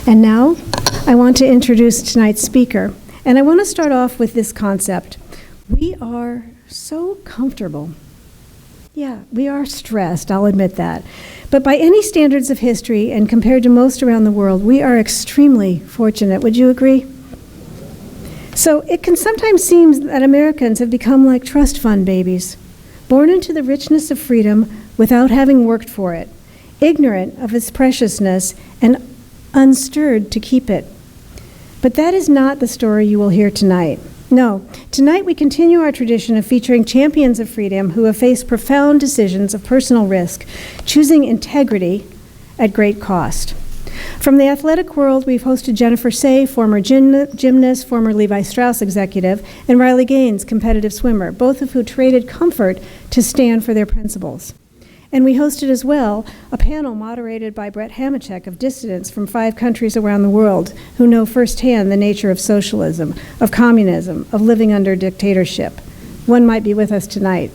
And now, I want to introduce tonight's speaker. And I want to start off with this concept. We are so comfortable. Yeah, we are stressed, I'll admit that. But by any standards of history, and compared to most around the world, we are extremely fortunate. Would you agree? So it can sometimes seem that Americans have become like trust fund babies, born into the richness of freedom without having worked for it, ignorant of its preciousness and unstirred to keep it. But that is not the story you will hear tonight. No, tonight we continue our tradition of featuring champions of freedom who have faced profound decisions of personal risk, choosing integrity at great cost. From the athletic world, we've hosted Jennifer Say, former gymnast, former Levi Strauss executive, and Riley Gaines, competitive swimmer, both of who traded comfort to stand for their principles. And we hosted as well a panel moderated by Brett Hamachek of dissidents from 5 countries around the world who know firsthand the nature of socialism, of communism, of living under dictatorship. One might be with us tonight.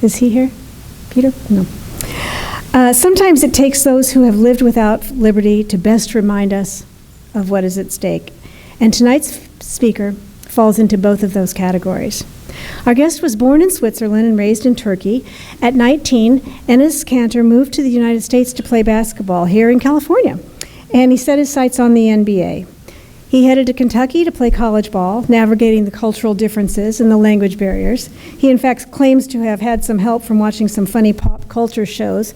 Is he here? Peter? No. Sometimes it takes those who have lived without liberty to best remind us of what is at stake. And tonight's speaker falls into both of those categories. Our guest was born in Switzerland and raised in Turkey. At 19, Enes Kanter moved to the United States to play basketball here in California, and he set his sights on the NBA. He headed to Kentucky to play college ball, navigating the cultural differences and the language barriers. He, in fact, claims to have had some help from watching some funny pop culture shows.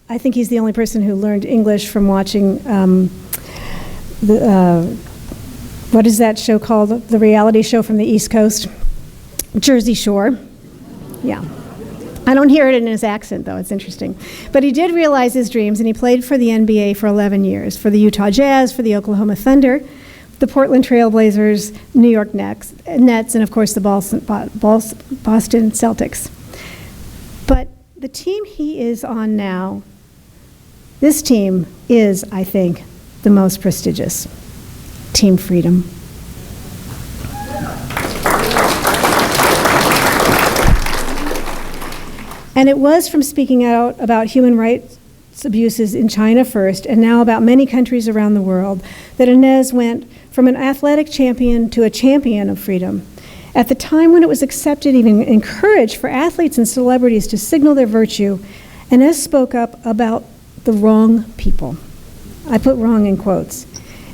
I think he's the only person who learned English from watching what is that show called? The reality show from the East Coast? Jersey Shore. Yeah. I don't hear it in his accent, though. It's interesting. But he did realize his dreams, and he played for the NBA for 11 years, for the Utah Jazz, for the Oklahoma Thunder, the Portland Trail Blazers, New York Nets, and of course the Boston Celtics. But the team he is on now, this team is, I think, the most prestigious. Team Freedom. And it was from speaking out about human rights abuses in China first, and now about many countries around the world, that Enes went from an athletic champion to a champion of freedom. At the time when it was accepted, even encouraged for athletes and celebrities to signal their virtue, Enes spoke up about the wrong people. I put wrong in quotes.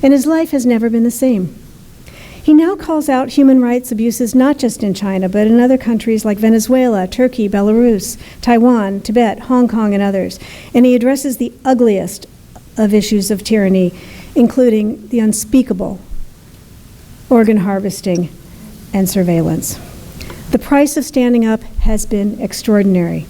And his life has never been the same. He now calls out human rights abuses not just in China, but in other countries like Venezuela, Turkey, Belarus, Taiwan, Tibet, Hong Kong, and others. And he addresses the ugliest of issues of tyranny, including the unspeakable organ harvesting and surveillance. The price of standing up has been extraordinary.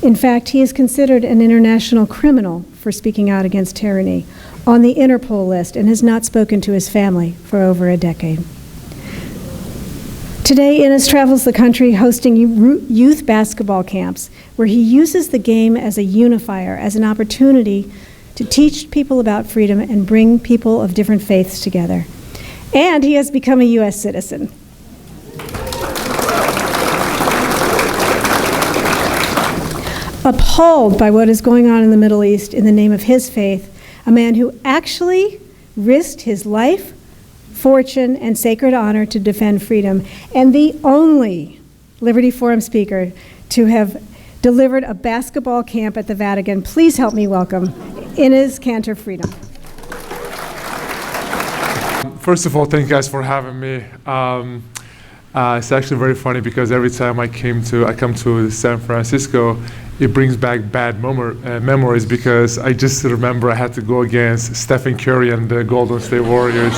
In fact, he is considered an international criminal for speaking out against tyranny, on the Interpol list, and has not spoken to his family for over a decade. Today, Enes travels the country hosting youth basketball camps, where he uses the game as a unifier, as an opportunity to teach people about freedom and bring people of different faiths together. And he has become a U.S. citizen. Appalled by what is going on in the Middle East in the name of his faith, a man who actually risked his life, fortune, and sacred honor to defend freedom, and the only Liberty Forum speaker to have delivered a basketball camp at the Vatican. Please help me welcome Enes Kanter Freedom. First of all, thank you guys for having me. It's actually very funny because every time I come to San Francisco, it brings back bad memories because I just remember I had to go against Stephen Curry and the Golden State Warriors.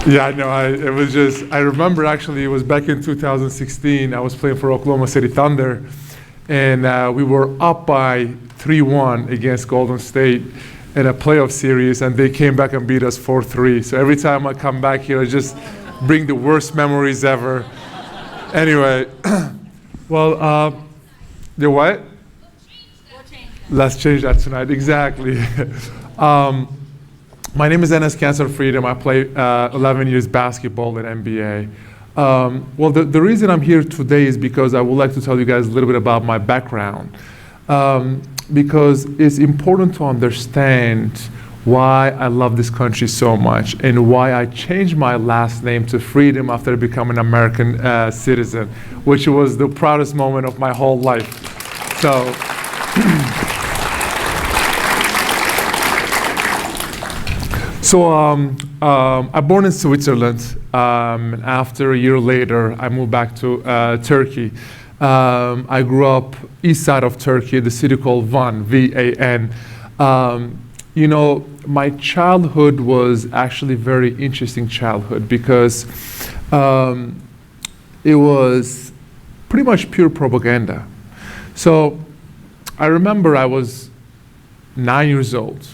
Yeah, no, I remember actually it was back in 2016, I was playing for Oklahoma City Thunder, and we were up by 3-1 against Golden State in a playoff series, and they came back and beat us 4-3. So every time I come back here, I just bring the worst memories ever. Anyway, well, the what? Let's change that tonight, exactly. My name is Enes Kanter Freedom. I play 11 years basketball in NBA. Well, the reason I'm here today is because I would like to tell you guys a little bit about my background. Because it's important to understand why I love this country so much and why I changed my last name to Freedom after becoming an American citizen, which was the proudest moment of my whole life. So, I'm born in Switzerland, and after a year later, I moved back to Turkey. I grew up east side of Turkey, the city called Van, V-A-N. You know, my childhood was actually very interesting childhood because it was pretty much pure propaganda. So I remember I was 9 years old.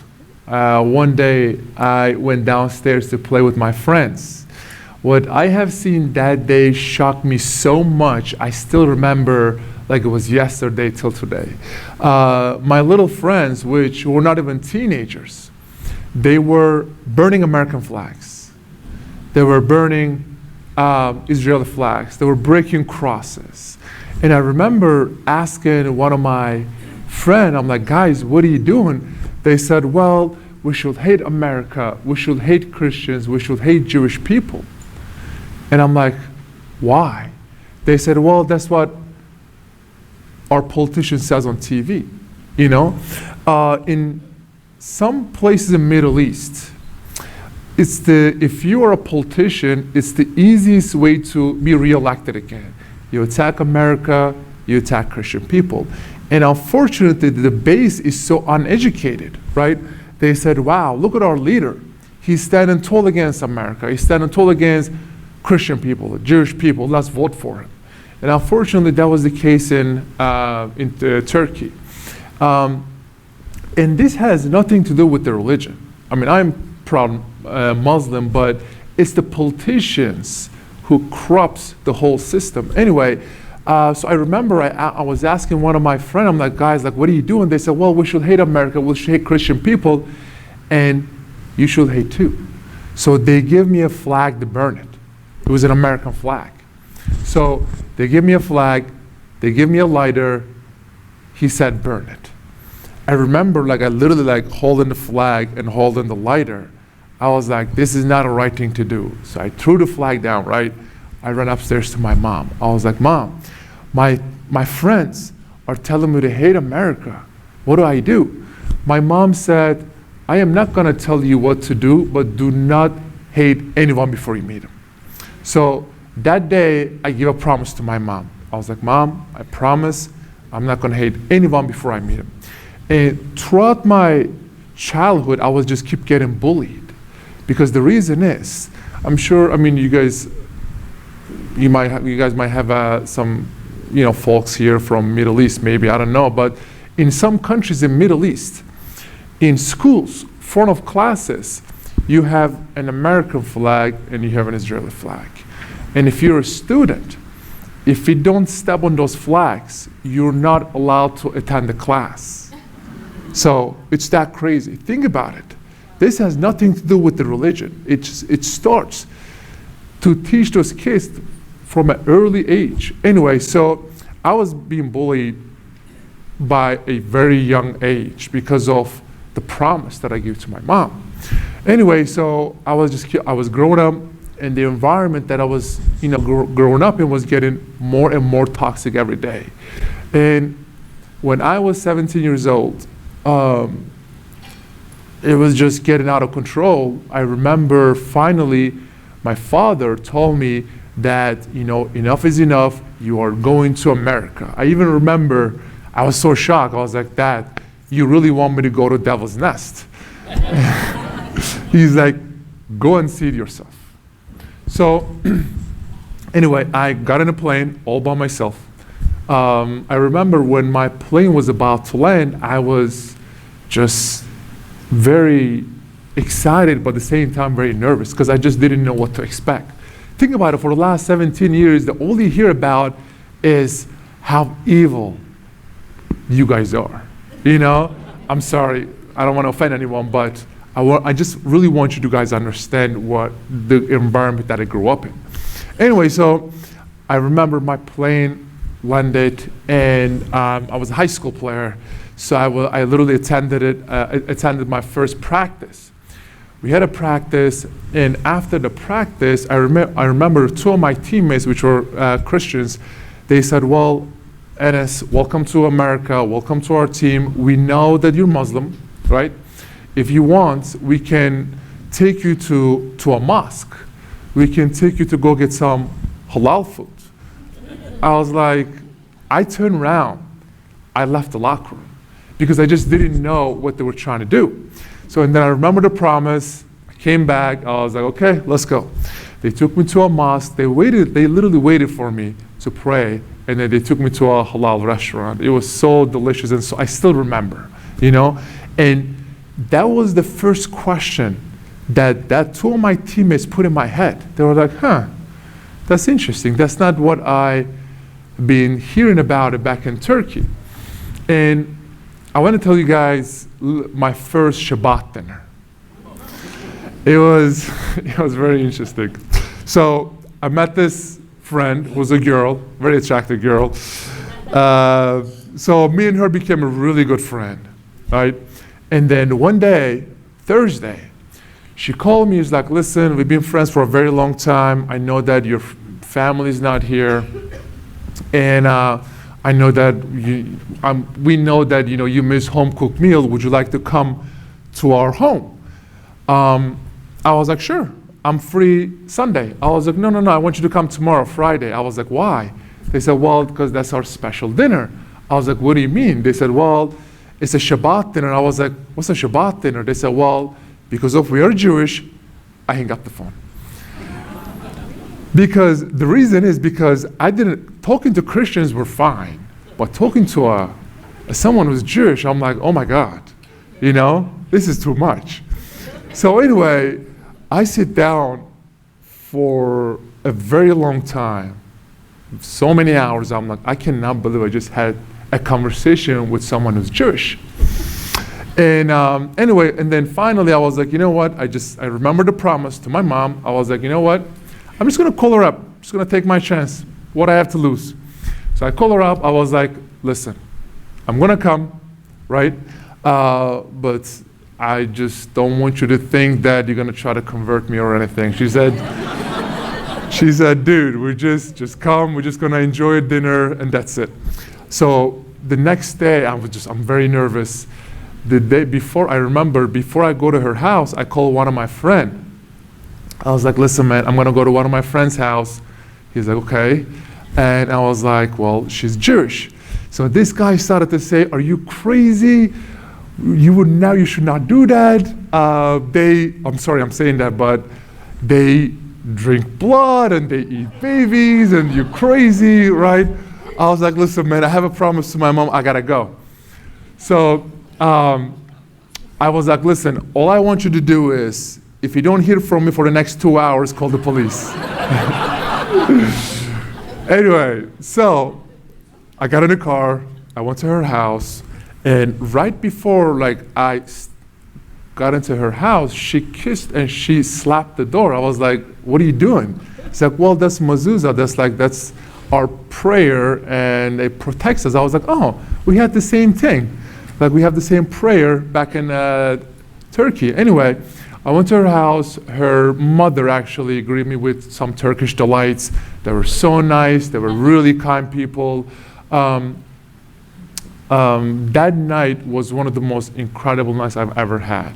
One day I went downstairs to play with my friends. What I have seen that day shocked me so much, I still remember like it was yesterday till today. My little friends, which were not even teenagers, they were burning American flags. They were burning Israeli flags. They were breaking crosses. And I remember asking one of my friends, I'm like, guys, what are you doing? They said, well, we should hate America. We should hate Christians. We should hate Jewish people. And I'm like, why? They said, well, that's what our politician says on TV. You know, in some places in the Middle East, if you are a politician, it's the easiest way to be reelected again. You attack America, you attack Christian people. And unfortunately, the base is so uneducated, right? They said, wow, look at our leader. He's standing tall against America. He's standing tall against Christian people, Jewish people. Let's vote for him. And unfortunately, that was the case in Turkey. And this has nothing to do with the religion. I mean, I'm proud Muslim, but it's the politicians who corrupts the whole system. Anyway, so I remember I was asking one of my friends, I'm like, guys, like, what are you doing? They said, well, we should hate America, we should hate Christian people, and you should hate too. So they give me a flag to burn it. It was an American flag. So they give me a flag, they give me a lighter, he said, burn it. I remember like I literally like holding the flag and holding the lighter. I was like, this is not a right thing to do. So I threw the flag down, right? I ran upstairs to my mom. I was like, Mom, my friends are telling me to hate America. What do I do? My mom said, I am not gonna tell you what to do, but do not hate anyone before you meet them. So that day, I gave a promise to my mom. I was like, Mom, I promise I'm not gonna hate anyone before I meet them. And throughout my childhood, I was just keep getting bullied. Because the reason is, I'm sure, I mean, you guys might have some, you know, folks here from Middle East, maybe, I don't know, but in some countries in Middle East, in schools, front of classes, you have an American flag and you have an Israeli flag. And if you're a student, if you don't step on those flags, you're not allowed to attend the class. So it's that crazy. Think about it. This has nothing to do with the religion. It starts to teach those kids from an early age. Anyway, so I was being bullied by a very young age because of the promise that I gave to my mom. Anyway, so I was growing up, and the environment that I was, you know, growing up in was getting more and more toxic every day. And when I was 17 years old, it was just getting out of control. I remember finally my father told me that, you know, enough is enough, you are going to America. I even remember, I was so shocked, I was like, Dad, you really want me to go to Devil's Nest? He's like, go and see it yourself. So anyway, I got in a plane all by myself. I remember when my plane was about to land, I was just very excited, but at the same time very nervous because I just didn't know what to expect. Think about it, for the last 17 years, the all you hear about is how evil you guys are. You know, I'm sorry, I don't want to offend anyone, but I just really want you to guys understand what the environment that I grew up in. Anyway, so I remember my plane landed, and I was a high school player, so I literally attended my first practice. We had a practice, and after the practice, I remember two of my teammates, which were Christians, they said, well, Enes, welcome to America, welcome to our team. We know that you're Muslim, right? If you want, we can take you to a mosque. We can take you to go get some halal food. I was like, I turned around, I left the locker room because I just didn't know what they were trying to do. So, and then I remember the promise, I came back, I was like, okay, let's go. They took me to a mosque, they literally waited for me to pray, and then they took me to a halal restaurant. It was so delicious, and so I still remember, you know? And that was the first question that two of my teammates put in my head. They were like, huh, that's interesting. That's not what I been hearing about it back in Turkey. And I want to tell you guys my first Shabbat dinner. It was very interesting. So I met this friend who was a girl, very attractive girl. So me and her became a really good friend, right? And then one day, Thursday, she called me. She's like, listen, we've been friends for a very long time. I know that your family's not here. And I know that we know that you miss home cooked meal. Would you like to come to our home? I was like, sure. I'm free Sunday. I was like, no. I want you to come tomorrow, Friday. I was like, why? They said, well, because that's our special dinner. I was like, what do you mean? They said, well, it's a Shabbat dinner. I was like, what's a Shabbat dinner? They said, well, because if we are Jewish, I hang up the phone. Because the reason is because talking to Christians were fine, but talking to someone who's Jewish, I'm like, oh my God, this is too much. So anyway, I sit down for a very long time, so many hours. I'm like, I cannot believe I just had a conversation with someone who's Jewish. And anyway, and then finally I was like, you know what? I remembered the promise to my mom. I was like, you know what? I'm just gonna call her up. I'm just gonna take my chance. What I have to lose. So I call her up. I was like, listen, I'm gonna come, right? But I just don't want you to think that you're gonna try to convert me or anything. She said, dude, we're just come. We're just gonna enjoy dinner and that's it. So the next day, I'm very nervous. The day before, I remember, before I go to her house, I called one of my friends. I was like, listen, man, I'm gonna go to one of my friend's house. He's like, okay. And I was like, well, she's Jewish. So this guy started to say, are you crazy? You should not do that. I'm sorry, I'm saying that, but they drink blood and they eat babies and you're crazy, right? I was like, listen, man, I have a promise to my mom, I gotta go. So I was like, listen, all I want you to do is, if you don't hear from me for the next 2 hours, call the police. Anyway, so I got in the car, I went to her house, and right before I got into her house, she kissed and she slapped the door. I was like, what are you doing? She's like, well, that's mezuzah, that's our prayer, and it protects us. I was like, oh, we had the same thing. We have the same prayer back in Turkey. Anyway, I went to her house. Her mother actually greeted me with some Turkish delights. They were so nice. They were really kind people. That night was one of the most incredible nights I've ever had.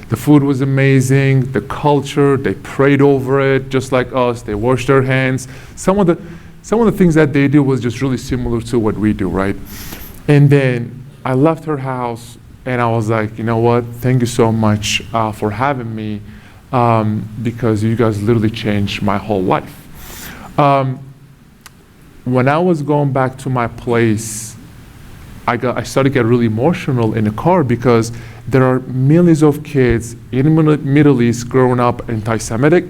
The food was amazing. The culture, they prayed over it just like us. They washed their hands. Some of the things that they do was just really similar to what we do, right? And then I left her house. And I was like, you know what? Thank you so much for having me because you guys literally changed my whole life. When I was going back to my place, I started to get really emotional in the car because there are millions of kids in the Middle East growing up anti-Semitic,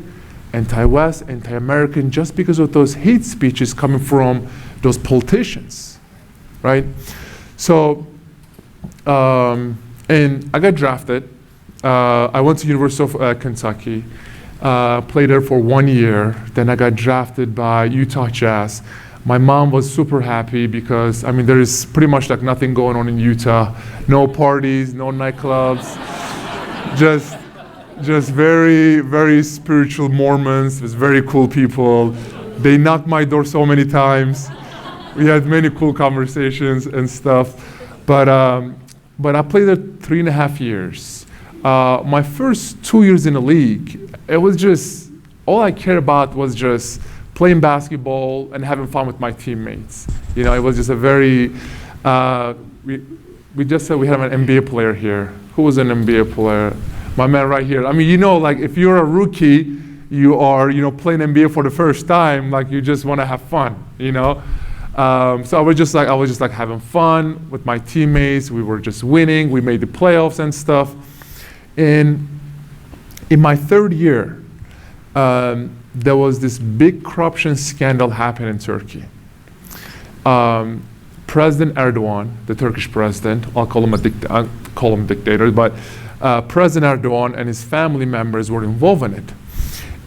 anti-West, anti-American, just because of those hate speeches coming from those politicians, right? So. And I got drafted. I went to University of Kentucky, played there for 1 year. Then I got drafted by Utah Jazz. My mom was super happy because, I mean, there is pretty much like nothing going on in Utah. No parties, no nightclubs. just very, very spiritual Mormons with very cool people. They knocked my door so many times. We had many cool conversations and stuff. But I played there 3.5 years. My first 2 years in the league, it was just, all I cared about was just playing basketball and having fun with my teammates. You know, it was just a very, we just said we have an NBA player here. Who was an NBA player? My man right here. I mean, you know, like if you're a rookie, you are, you know, playing NBA for the first time, like you just want to have fun, you know? So I was just like having fun with my teammates. We were just winning. We made the playoffs and stuff. And in my third year, there was this big corruption scandal happening in Turkey. President Erdogan, the Turkish president, I'll call him a dictator, but President Erdogan and his family members were involved in it.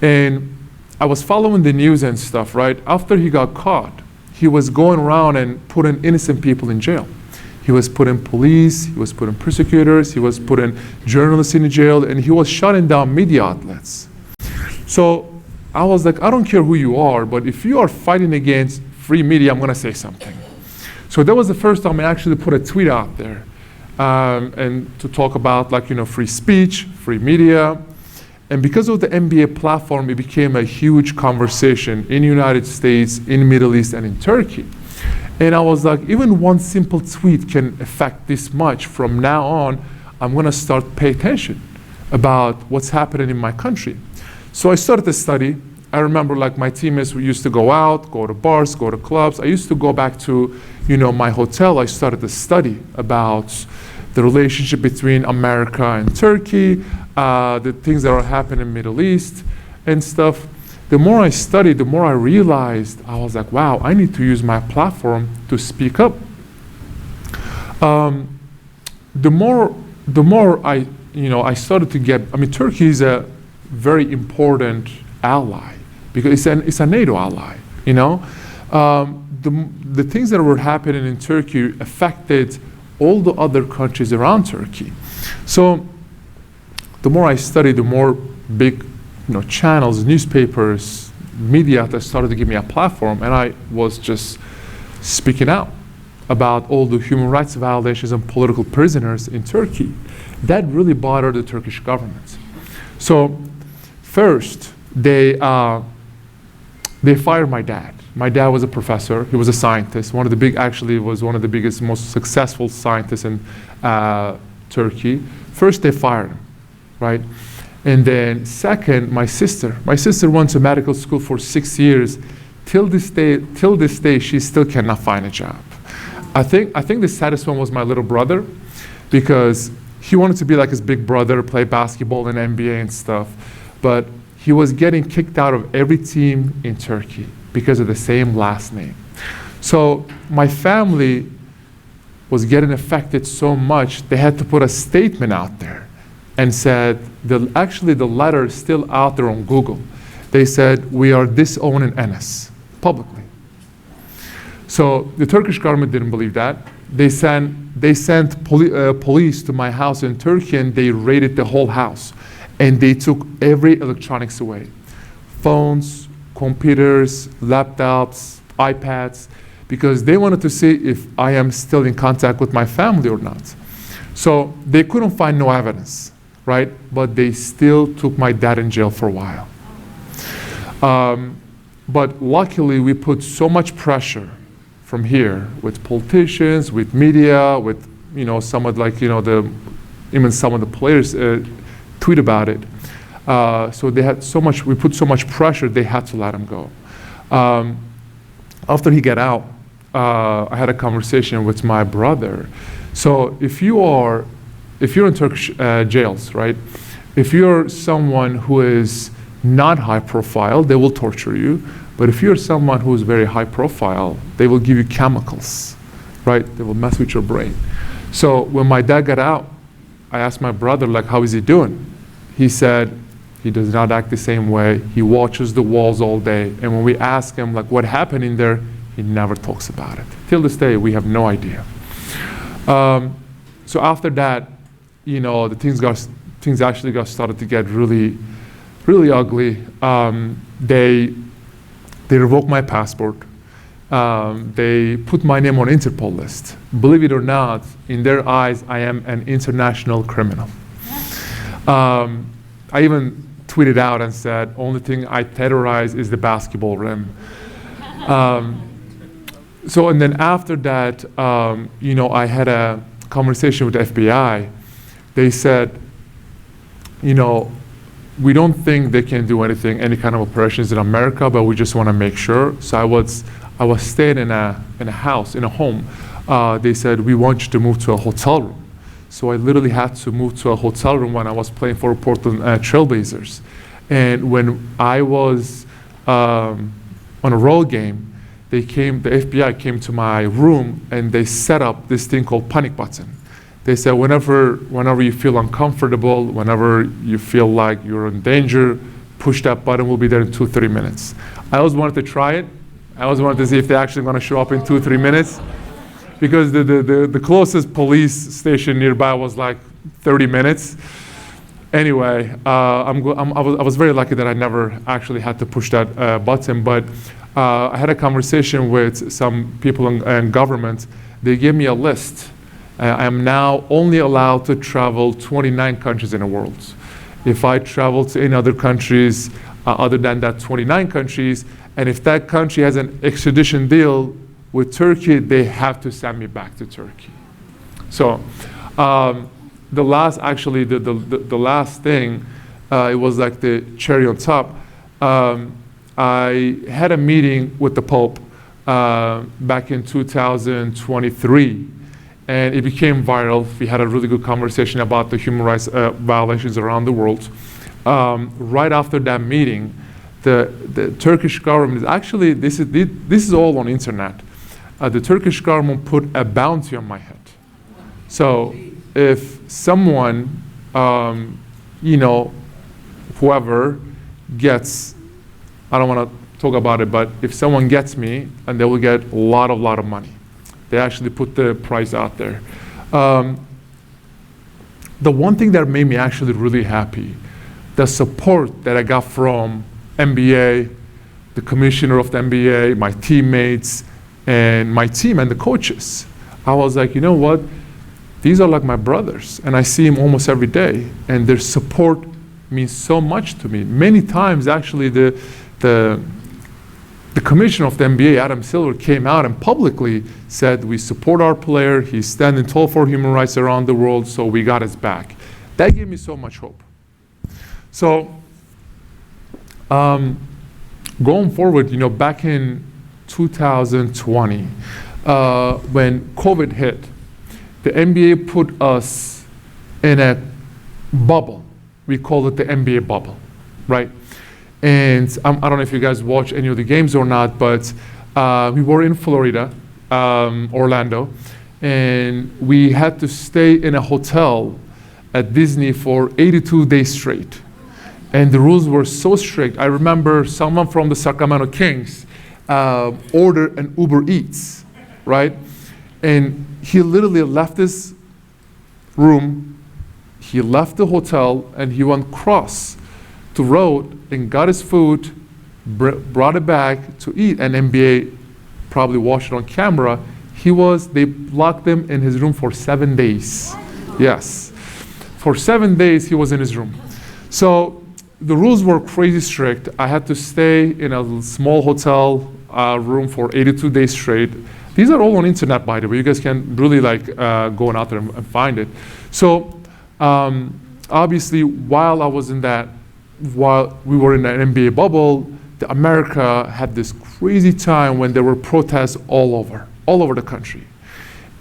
And I was following the news and stuff, right? After he got caught, he was going around and putting innocent people in jail. He was putting police, he was putting prosecutors, he was putting journalists in jail, and he was shutting down media outlets. So I was like, I don't care who you are, but if you are fighting against free media, I'm gonna say something. So that was the first time I actually put a tweet out there, and to talk about, like, you know, free speech, free media. And because of the NBA platform, it became a huge conversation in the United States, in the Middle East, and in Turkey. And I was like, even one simple tweet can affect this much. From now on, I'm gonna start pay attention about what's happening in my country. So I started to study. I remember, like, my teammates, we used to go out, go to bars, go to clubs. I used to go back to, you know, my hotel. I started to study about the relationship between America and Turkey, the things that are happening in the Middle East and stuff. The more I studied, the more I realized, I was like, wow, I need to use my platform to speak up. The more I started to get, I mean, Turkey is a very important ally because it's a NATO ally, you know. The things that were happening in Turkey affected all the other countries around Turkey. So the more I studied, the more big, you know, channels, newspapers, media that started to give me a platform, and I was just speaking out about all the human rights violations and political prisoners in Turkey. That really bothered the Turkish government. So first, they fired my dad. My dad was a professor. He was a scientist. Was one of the biggest, most successful scientists in Turkey. First, they fired him, right? And then second, my sister went to medical school for 6 years. Till this day, she still cannot find a job. I think the saddest one was my little brother, because he wanted to be like his big brother, play basketball and NBA and stuff. But he was getting kicked out of every team in Turkey because of the same last name. So my family was getting affected so much, they had to put a statement out there and said, actually the letter is still out there on Google. They said, we are disowning Enes publicly. So the Turkish government didn't believe that. They sent police to my house in Turkey, and they raided the whole house. And they took every electronics away. Phones, computers, laptops, iPads, because they wanted to see if I am still in contact with my family or not. So they couldn't find no evidence, right? But they still took my dad in jail for a while. But luckily, we put so much pressure from here with politicians, with media, with, you know, some of, like, you know, even some of the players tweet about it. So they had so much, we put so much pressure, they had to let him go. After he got out, I had a conversation with my brother. So if you're in Turkish jails, right? If you're someone who is not high profile, they will torture you. But if you're someone who is very high profile, they will give you chemicals, right? They will mess with your brain. So when my dad got out, I asked my brother, like, how is he doing? He said, he does not act the same way. He watches the walls all day. And when we ask him, like, what happened in there, He never talks about it. Till this day, we have no idea. So after that, the things actually got started to get really, really ugly. They revoked my passport. They put my name on Interpol list. Believe it or not, in their eyes, I am an international criminal. I even tweeted out and said, only thing I terrorize is the basketball rim. And then after that, I had a conversation with the FBI. They said, we don't think they can do anything, any kind of operations in America, but we just want to make sure. So I was staying in a house, in a home. They said, we want you to move to a hotel room. So I literally had to move to a hotel room when I was playing for Portland Trailblazers. And when I was on a road game, the FBI came to my room and they set up this thing called panic button. They said, whenever you feel uncomfortable, whenever you feel like you're in danger, push that button, we'll be there in 2-3 minutes. I always wanted to try it. I always wanted to see if they're actually going to show up in 2-3 minutes. Because the closest police station nearby was like 30 minutes. Anyway, I was very lucky that I never actually had to push that button, but I had a conversation with some people in government. They gave me a list. I am now only allowed to travel 29 countries in the world. If I travel to any other countries other than that 29 countries, and if that country has an extradition deal with Turkey, they have to send me back to Turkey. So the last thing, it was like the cherry on top. I had a meeting with the Pope back in 2023, and it became viral. We had a really good conversation about the human rights violations around the world. Right after that meeting, the Turkish government, actually this is all on internet. The Turkish government put a bounty on my head. So if someone, whoever gets, I don't want to talk about it, but if someone gets me, and they will get a lot of money. They actually put the price out there. The one thing that made me actually really happy, the support that I got from NBA, the commissioner of the NBA, my teammates, and my team and the coaches. I was like, you know what? These are like my brothers, and I see them almost every day, and their support means so much to me. Many times, actually, the commissioner of the NBA, Adam Silver, came out and publicly said, we support our player, he's standing tall for human rights around the world, so we got his back. That gave me so much hope. So, going forward, back in 2020, when COVID hit, the NBA put us in a bubble. We call it the NBA bubble, right? And I don't know if you guys watch any of the games or not, but we were in Florida, Orlando, and we had to stay in a hotel at Disney for 82 days straight. And the rules were so strict. I remember someone from the Sacramento Kings ordered an Uber Eats, right? And he literally left his room, he left the hotel, and he went across the road and got his food, brought it back to eat, and NBA probably watched it on camera. They locked him in his room for 7 days. Yes. For 7 days, he was in his room. So the rules were crazy strict. I had to stay in a small hotel room for 82 days straight. These are all on internet, by the way. You guys can really go out there and find it. So obviously, while we were in an NBA bubble, America had this crazy time when there were protests all over the country.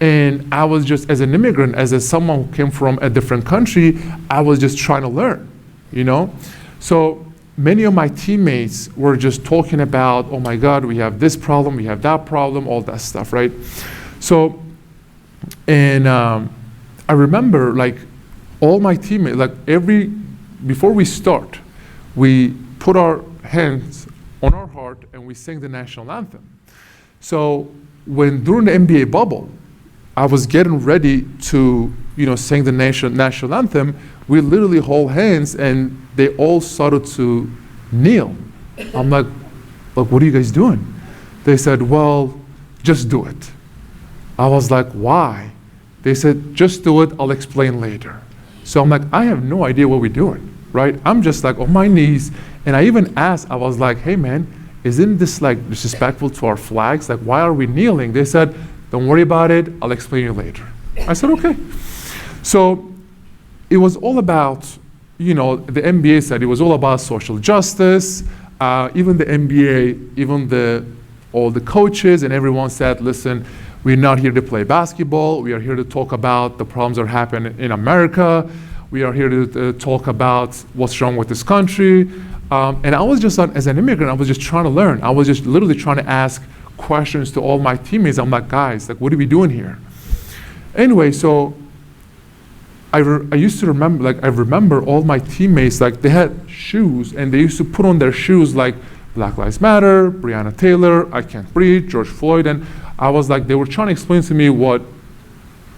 And I was just, as an immigrant, as someone who came from a different country, I was just trying to learn, So many of my teammates were just talking about, oh my God, we have this problem, we have that problem, all that stuff, right? So, and I remember all my teammates, before we start, we put our hands on our heart and we sing the national anthem. So during the NBA bubble, I was getting ready to, sing the national anthem. We literally hold hands, and they all started to kneel. I'm like, what are you guys doing? They said, well, just do it. I was like, why? They said, just do it, I'll explain later. So I'm like, I have no idea what we're doing, right? I'm just like on my knees, and I even asked, I was like, hey man, isn't this like disrespectful to our flags? Like, why are we kneeling? They said, don't worry about it, I'll explain you later. I said, okay. So it was all about, the NBA said it was all about social justice. Even the NBA, even all the coaches and everyone said, listen, we're not here to play basketball. We are here to talk about the problems that are happening in America. We are here to talk about what's wrong with this country. And I was just, as an immigrant, I was just trying to learn. I was just literally trying to ask questions to all my teammates. I'm like, guys, what are we doing here? Anyway, so I used to remember, I remember all my teammates, they had shoes, and they used to put on their shoes like Black Lives Matter, Breonna Taylor, I Can't Breathe, George Floyd, and I was like, they were trying to explain to me what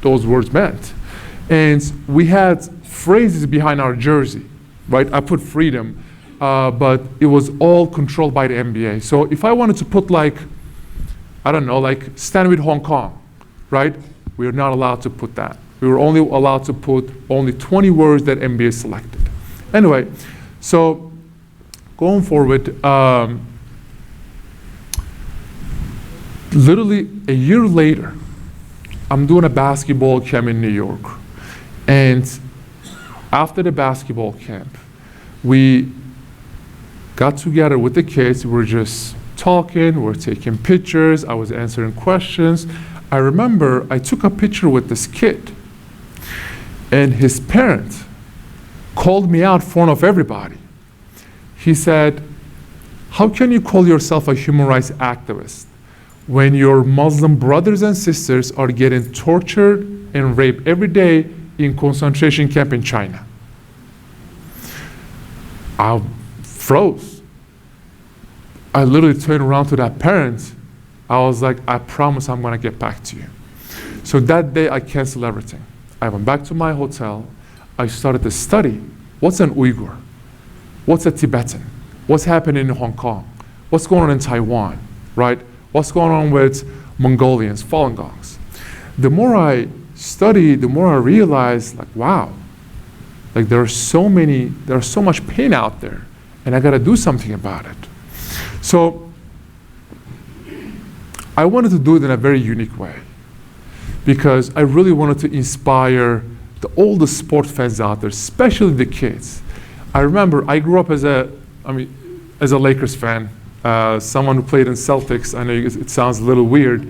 those words meant. And we had phrases behind our jersey, right? I put freedom, but it was all controlled by the NBA. So if I wanted to put stand with Hong Kong, right? We are not allowed to put that. We were only allowed to put only 20 words that NBA selected. Anyway, so going forward, literally a year later, I'm doing a basketball camp in New York. And after the basketball camp, we got together with the kids. We were just talking, we were taking pictures, I was answering questions. I remember I took a picture with this kid, and his parent called me out in front of everybody. He said, how can you call yourself a human rights activist when your Muslim brothers and sisters are getting tortured and raped every day in concentration camp in China? I froze. I literally turned around to that parent. I was like, I promise I'm gonna get back to you. So that day I canceled everything. I went back to my hotel. I started to study. What's an Uyghur? What's a Tibetan? What's happening in Hong Kong? What's going on in Taiwan, right? What's going on with Mongolians, Falun Gongs? The more I studied, the more I realized, wow, there's so much pain out there, and I gotta do something about it. So I wanted to do it in a very unique way, because I really wanted to inspire all the sports fans out there, especially the kids. I remember I grew up as a Lakers fan, someone who played in Celtics. I know it sounds a little weird,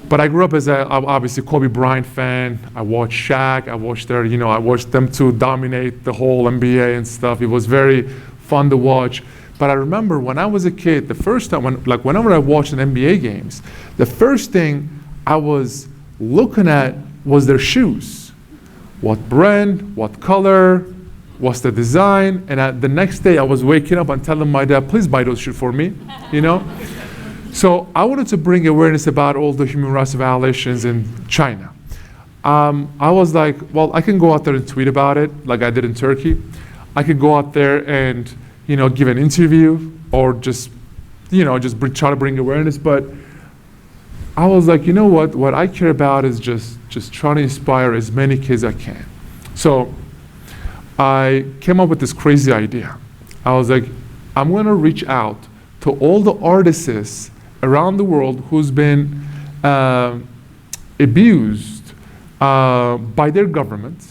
but I grew up as obviously Kobe Bryant fan. I watched Shaq. I watched them two dominate the whole NBA and stuff. It was very fun to watch. But I remember when I was a kid, the first time, whenever I watched an NBA games, the first thing I was looking at was their shoes. What brand, what color, what's the design, and the next day I was waking up and telling my dad, please buy those shoes for me, So I wanted to bring awareness about all the human rights violations in China. I was like, well, I can go out there and tweet about it like I did in Turkey. I could go out there and give an interview or just try to bring awareness. But I was like, you know what I care about is just trying to inspire as many kids as I can. So I came up with this crazy idea. I was like, I'm gonna reach out to all the artists around the world who's been abused by their government,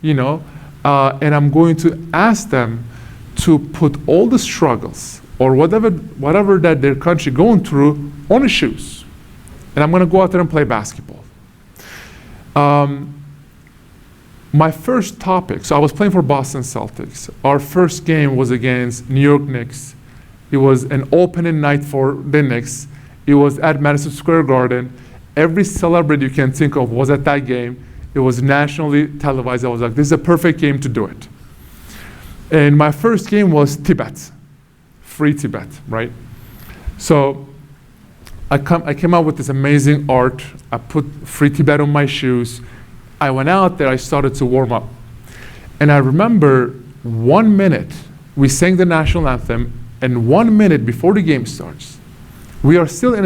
and I'm going to ask them to put all the struggles or whatever that their country going through on the shoes. And I'm gonna go out there and play basketball. My first topic, so I was playing for Boston Celtics. Our first game was against New York Knicks. It was an opening night for the Knicks. It was at Madison Square Garden. Every celebrity you can think of was at that game. It was nationally televised. I was like, this is a perfect game to do it. And my first game was Tibet, free Tibet, right? So I came out with this amazing art. I put free Tibet on my shoes. I went out there, I started to warm up. And I remember 1 minute, we sang the national anthem, and 1 minute before the game starts, we are still in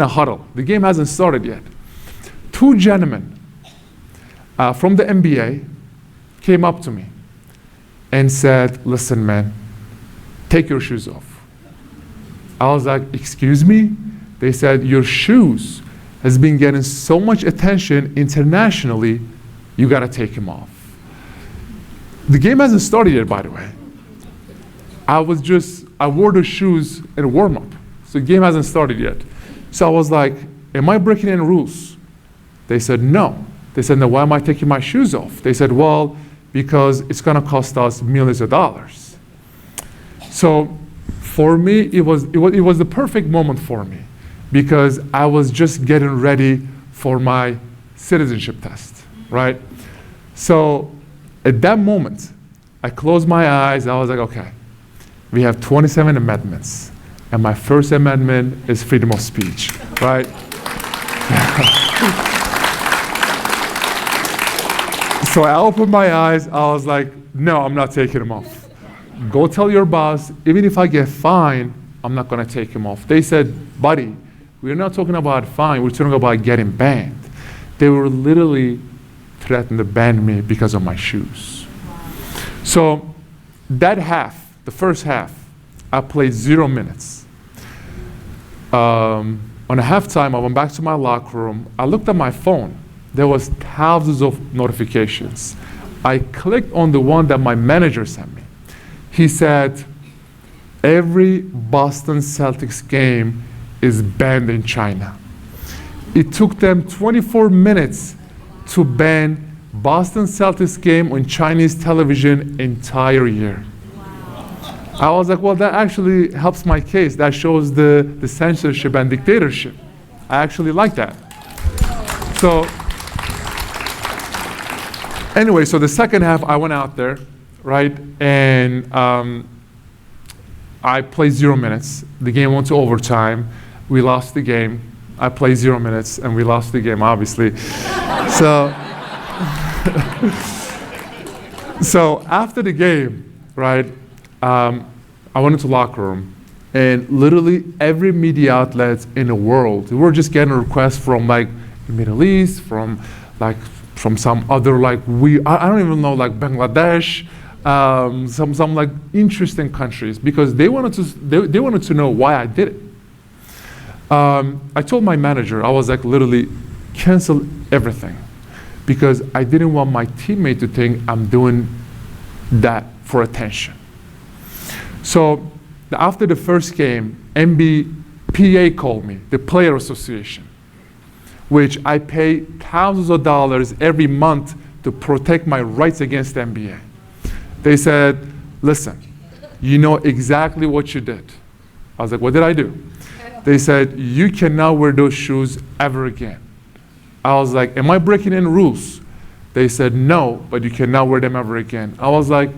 a huddle. The game hasn't started yet. Two gentlemen from the NBA came up to me and said, listen, man, take your shoes off. I was like, excuse me? They said, your shoes has been getting so much attention internationally, you gotta take them off. The game hasn't started yet, by the way. I wore the shoes in warm up. So the game hasn't started yet. So I was like, am I breaking any rules? They said, no. They said, no, why am I taking my shoes off? They said, well, because it's gonna cost us millions of dollars. So for me, it was the perfect moment for me because I was just getting ready for my citizenship test, right? So at that moment, I closed my eyes, I was like, okay, we have 27 amendments, and my first amendment is freedom of speech, right? So I opened my eyes, I was like, no, I'm not taking them off. Go tell your boss, even if I get fined, I'm not gonna take them off. They said, buddy, we're not talking about fine, we're talking about getting banned. They were literally threatening to ban me because of my shoes. So that half, the first half, I played 0 minutes. On a halftime, I went back to my locker room. I looked at my phone. There was thousands of notifications. I clicked on the one that my manager sent me. He said, every Boston Celtics game is banned in China. It took them 24 minutes to ban Boston Celtics game on Chinese television entire year. Wow. I was like, well, that actually helps my case. That shows the censorship and dictatorship. I actually like that. So anyway, so the second half, I went out there, right? And I played 0 minutes. The game went to overtime. We lost the game. I played 0 minutes, and we lost the game, obviously. So, so after the game, right, I went into the locker room, and literally every media outlet in the world, we were just getting requests from like the Middle East, from some other like I don't even know, like Bangladesh, some like interesting countries, because they wanted to know why I did it. I told my manager, I was like, literally cancel everything, because I didn't want my teammate to think I'm doing that for attention. So after the first game, NBPA called me, the Player Association, which I pay thousands of dollars every month to protect my rights against the NBA. They said, listen, you know exactly what you did. I was like, what did I do? They said, you cannot wear those shoes ever again. I was like, am I breaking any rules? They said, no, but you cannot wear them ever again. I was like,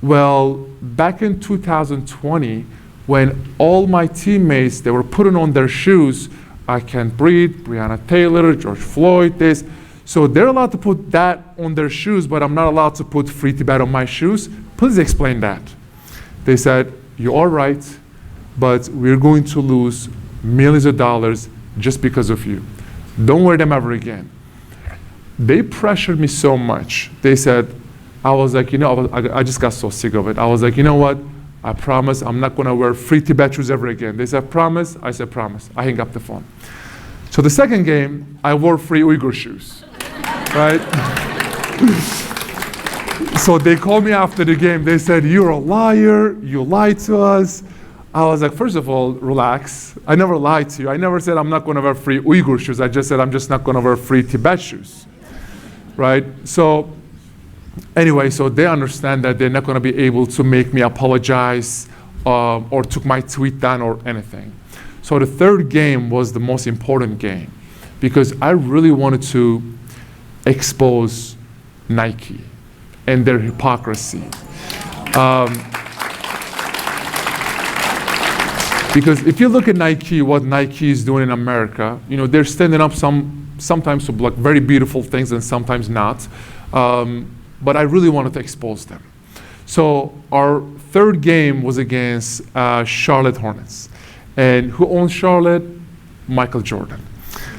well, back in 2020, when all my teammates, they were putting on their shoes, I Can't Breathe, Breonna Taylor, George Floyd, this. So they're allowed to put that on their shoes, but I'm not allowed to put Free Tibet on my shoes. Please explain that. They said, you are right, but we're going to lose millions of dollars just because of you. Don't wear them ever again. They pressured me so much. They said, I was like, you know, I just got so sick of it. I was like, you know what? I promise I'm not gonna wear Free Tibet shoes ever again. They said, promise? I said, promise. I hang up the phone. So the second game, I wore free Uyghur shoes, right? So they called me after the game. They said, you're a liar. You lied to us. I was like, first of all, relax. I never lied to you. I never said I'm not gonna wear free Uyghur shoes. I just said I'm just not gonna wear free Tibet shoes, right? So anyway, so they understand that they're not gonna be able to make me apologize or took my tweet down or anything. So the third game was the most important game because I really wanted to expose Nike and their hypocrisy. Because if you look at Nike, what Nike is doing in America, they're standing up sometimes to block very beautiful things and sometimes not. But I really wanted to expose them. So our third game was against Charlotte Hornets. And who owns Charlotte? Michael Jordan.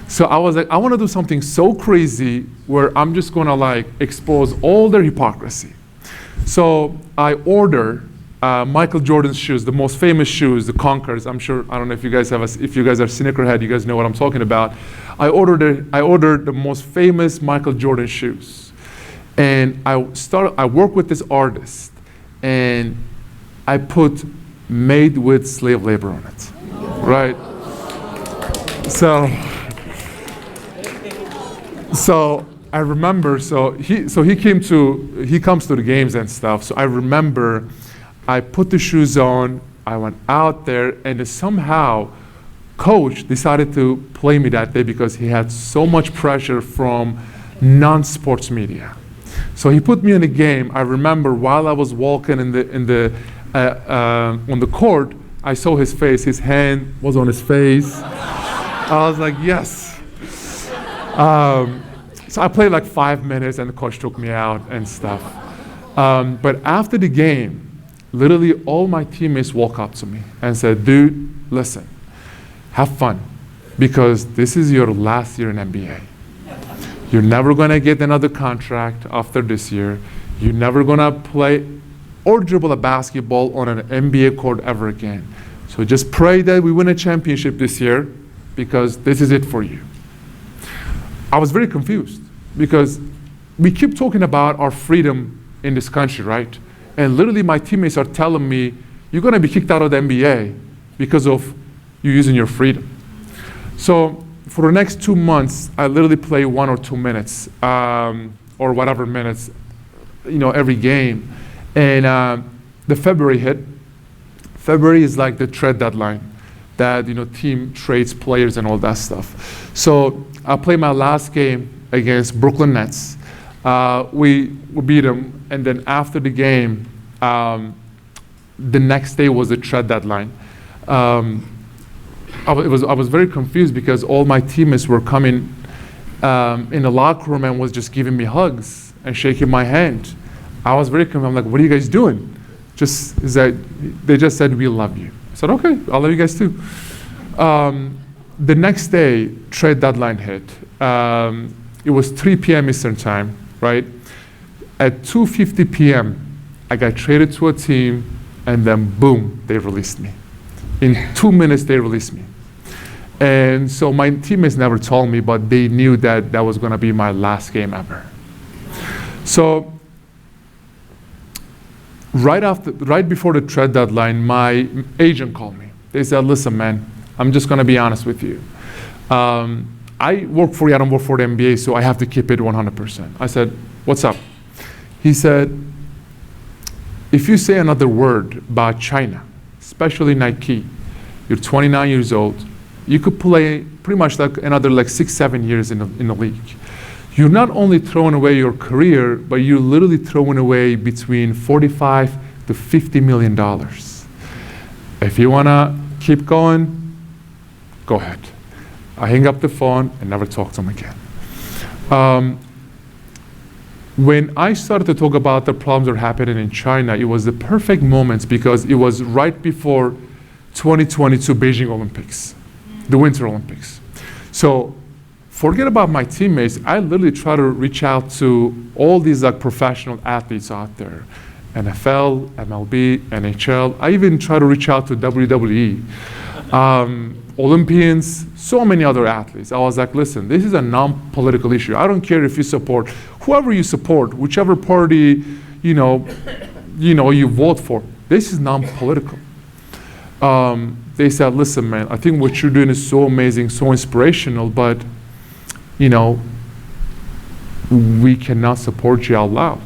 So I was like, I want to do something so crazy where I'm just going to expose all their hypocrisy. So I ordered Michael Jordan's shoes, the most famous shoes, the Conquers. I'm sure, I don't know if you guys are sneakerhead, you guys know what I'm talking about. I ordered the most famous Michael Jordan shoes. And I worked with this artist, and I put made with slave labor on it, right? So I remember, he comes to the games and stuff. So I remember I put the shoes on, I went out there, and then somehow coach decided to play me that day because he had so much pressure from non-sports media. So he put me in a game. I remember while I was walking on the court, I saw his face. His hand was on his face. I was like, yes. So I played 5 minutes, and the coach took me out and stuff. But after the game, literally all my teammates walked up to me and said, dude, listen, have fun, because this is your last year in NBA. You're never going to get another contract after this year. You're never going to play or dribble a basketball on an NBA court ever again. So just pray that we win a championship this year, because this is it for you. I was very confused, because we keep talking about our freedom in this country, right? And literally my teammates are telling me, you're going to be kicked out of the NBA because of you using your freedom. So for the next 2 months, I literally play 1 or 2 minutes, or whatever minutes, every game. And the February hit. February is like the trade deadline that, team trades players and all that stuff. So I played my last game against Brooklyn Nets. We beat them, and then after the game, the next day was the trade deadline. I was very confused because all my teammates were coming in the locker room and was just giving me hugs and shaking my hand. I was very confused. I'm like, what are you guys doing? They just said, we love you. I said, okay, I love you guys too. The next day, trade deadline hit. It was 3 p.m. Eastern time, right? At 2:50 p.m., I got traded to a team, and then boom, they released me. In 2 minutes, they released me. And so my teammates never told me, but they knew that that was going to be my last game ever. So right before the trade deadline, my agent called me. They said, listen, man, I'm just going to be honest with you. I work for you, I don't work for the NBA, so I have to keep it 100%. I said, what's up? He said, if you say another word about China, especially Nike, you're 29 years old, you could play pretty much another 6-7 years in the league. You're not only throwing away your career, but you're literally throwing away between $45 to $50 million. If you want to keep going, go ahead. I hang up the phone and never talk to him again. When I started to talk about the problems that are happening in China, it was the perfect moment because it was right before 2022 Beijing Olympics, the Winter Olympics. So forget about my teammates. I literally try to reach out to all these professional athletes out there. NFL, MLB, NHL. I even try to reach out to WWE. Olympians, so many other athletes. I was like, listen, this is a non-political issue. I don't care if you support whoever you support, whichever party you vote for. This is non-political. They said, listen, man, I think what you're doing is so amazing, so inspirational, but we cannot support you out loud.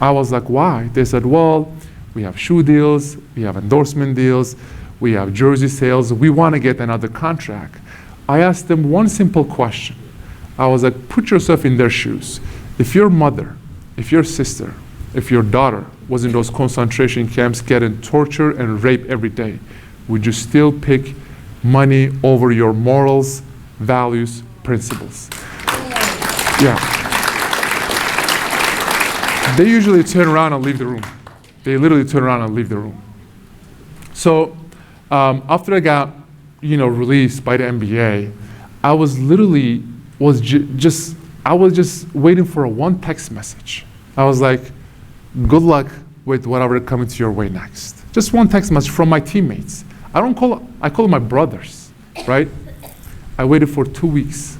I was like, why? They said, well, we have shoe deals, we have endorsement deals, we have jersey sales, we want to get another contract. I asked them one simple question. I was like, put yourself in their shoes. If your mother, if your sister, if your daughter was in those concentration camps getting tortured and raped every day, would you still pick money over your morals, values, principles? Yeah. They usually turn around and leave the room. They literally turn around and leave the room. So after I got, released by the NBA, I was literally just waiting for one text message. I was like, good luck with whatever coming to your way next. Just one text message from my teammates. I call them my brothers, right? I waited for 2 weeks.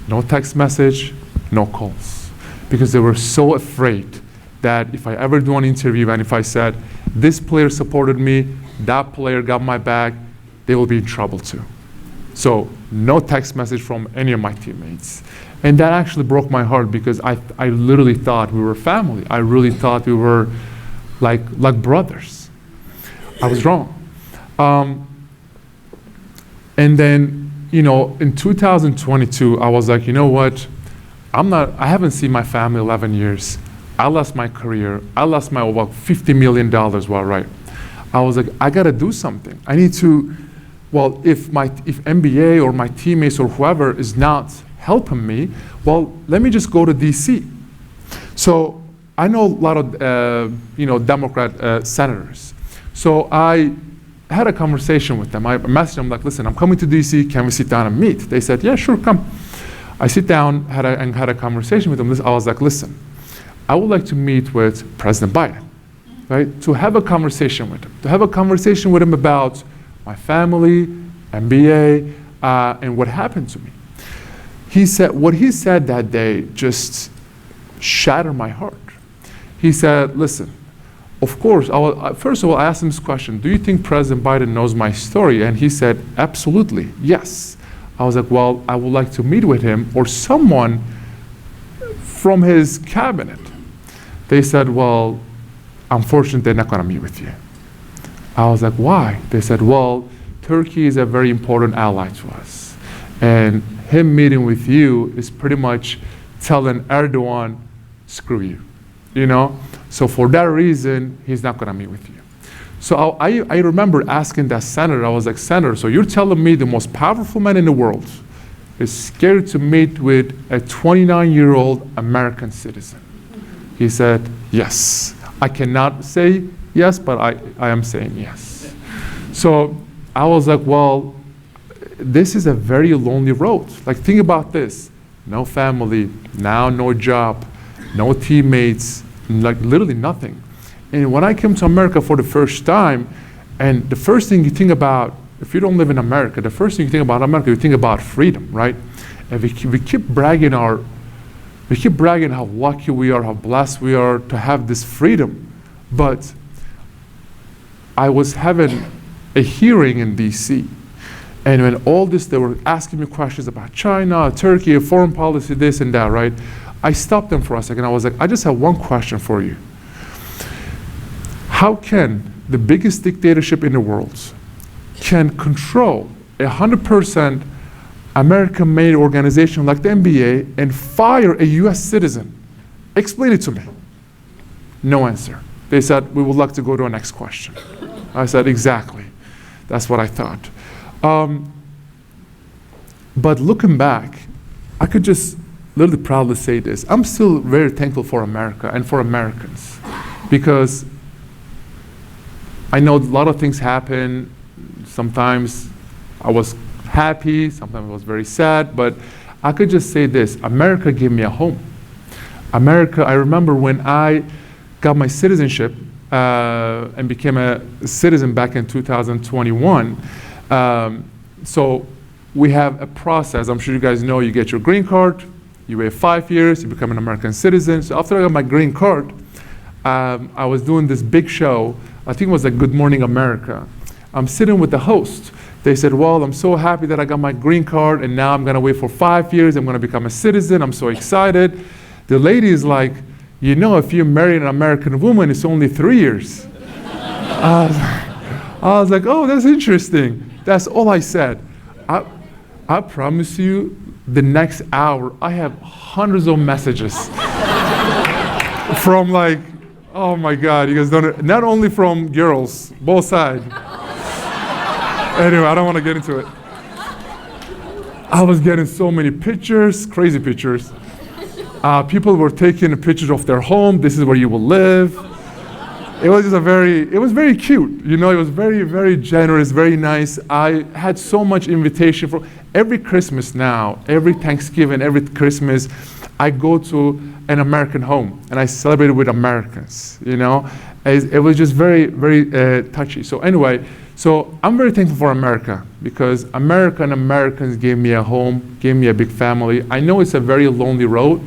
No text message, no calls. Because they were so afraid that if I ever do an interview and if I said, this player supported me, that player got my back, they will be in trouble too. So no text message from any of my teammates. And that actually broke my heart because I literally thought we were family. I really thought we were like brothers. I was wrong. And then, in 2022, I was like, you know what? I haven't seen my family 11 years. I lost my career. I lost my about $50 million while right. I was like, I gotta do something. I need to, if NBA or my teammates or whoever is not helping me, let me just go to DC. So I know a lot of, Democrat senators. So I had a conversation with them. I messaged them like, listen, I'm coming to DC, can we sit down and meet? They said, yeah, sure, come. I sit down and had a conversation with them. I was like, listen, I would like to meet with President Biden, right? To have a conversation with him. To have a conversation with him about my family, MBA, and what happened to me. What he said that day just shattered my heart. He said, listen, of course, first of all, I asked him this question, do you think President Biden knows my story? And he said, absolutely, yes. I was like, well, I would like to meet with him or someone from his cabinet. They said, well, unfortunately, they're not going to meet with you. I was like, why? They said, well, Turkey is a very important ally to us. And him meeting with you is pretty much telling Erdogan, screw you, So for that reason, he's not going to meet with you. So I remember asking that senator, I was like, Senator, so you're telling me the most powerful man in the world is scared to meet with a 29-year-old American citizen? He said, yes. I cannot say yes, but I am saying yes. So I was like, well, this is a very lonely road. Like, think about this. No family, now no job, no teammates, like literally nothing. And when I came to America for the first time, and the first thing you think about, if you don't live in America, the first thing you think about America, you think about freedom, right? And we keep bragging how lucky we are, how blessed we are to have this freedom. But I was having a hearing in DC, and when all this, they were asking me questions about China, Turkey, foreign policy, this and that, right? I stopped them for a second. I was like, I just have one question for you. How can the biggest dictatorship in the world can control 100% American-made organization like the NBA and fire a US citizen? Explain it to me. No answer. They said, we would like to go to our next question. I said, exactly. That's what I thought. But looking back, I could just literally proudly say this. I'm still very thankful for America and for Americans, because I know a lot of things happen. Sometimes I was happy, sometimes I was very sad, but I could just say this. America gave me a home. America, I remember when I got my citizenship and became a citizen back in 2021. So we have a process. I'm sure you guys know, you get your green card, you wait 5 years, you become an American citizen. So after I got my green card, I was doing this big show. I think it was like Good Morning America. I'm sitting with the host. They said, well, I'm so happy that I got my green card, and now I'm going to wait for 5 years. I'm going to become a citizen. I'm so excited. The lady is like, if you marry an American woman, it's only 3 years. I was like, oh, that's interesting. That's all I said. I promise you, the next hour, I have hundreds of messages from like, oh my God, you guys don't, not only from girls, both sides. Anyway, I don't want to get into it. I was getting so many pictures, crazy pictures. People were taking pictures of their home. This is where you will live. It was just it was very cute. You know, it was very, very generous, very nice. I had so much invitation for every Christmas now, every Thanksgiving, every Christmas, I go to an American home and I celebrated with Americans, you know. It was just very, very touchy. So anyway, so I'm very thankful for America because America and Americans gave me a home, gave me a big family. I know it's a very lonely road.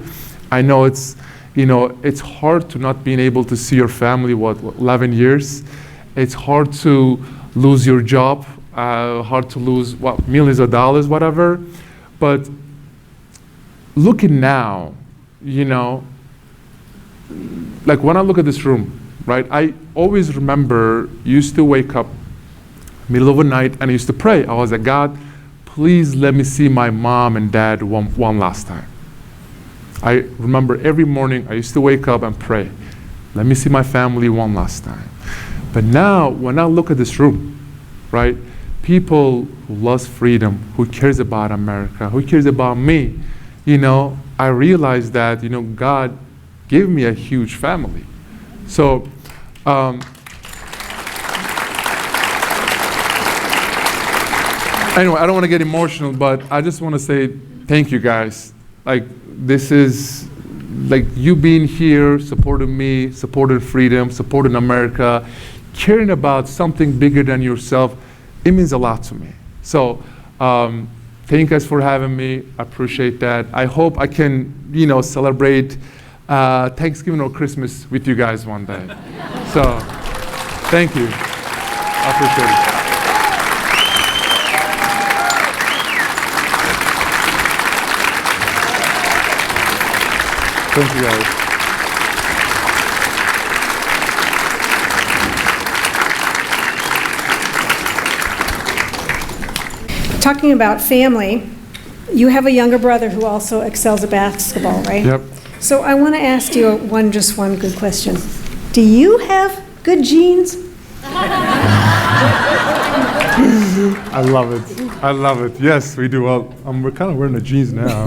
I know it's, you know, it's hard to not being able to see your family, 11 years. It's hard to lose your job, hard to lose, millions of dollars, whatever. But looking now, you know, like when I look at this room, right, I always remember, used to wake up middle of the night and I used to pray. I was like, God, please let me see my mom and dad one last time. I remember every morning I used to wake up and pray, let me see my family one last time. But now, when I look at this room, right, people who loves freedom, who cares about America, who cares about me, you know, I realize that, you know, God gave me a huge family. So, anyway, I don't want to get emotional, but I just want to say thank you guys. Like, this is, like, you being here, supporting me, supporting freedom, supporting America, caring about something bigger than yourself, it means a lot to me. So, thank you guys for having me. I appreciate that. I hope I can, you know, celebrate Thanksgiving or Christmas with you guys one day. So, thank you. I appreciate it. Thank you, guys. Talking about family, you have a younger brother who also excels at basketball, right? Yep. So I want to ask you one good question. Do you have good genes? I love it. I love it. Yes, we do. Well, we're kind of wearing the jeans now,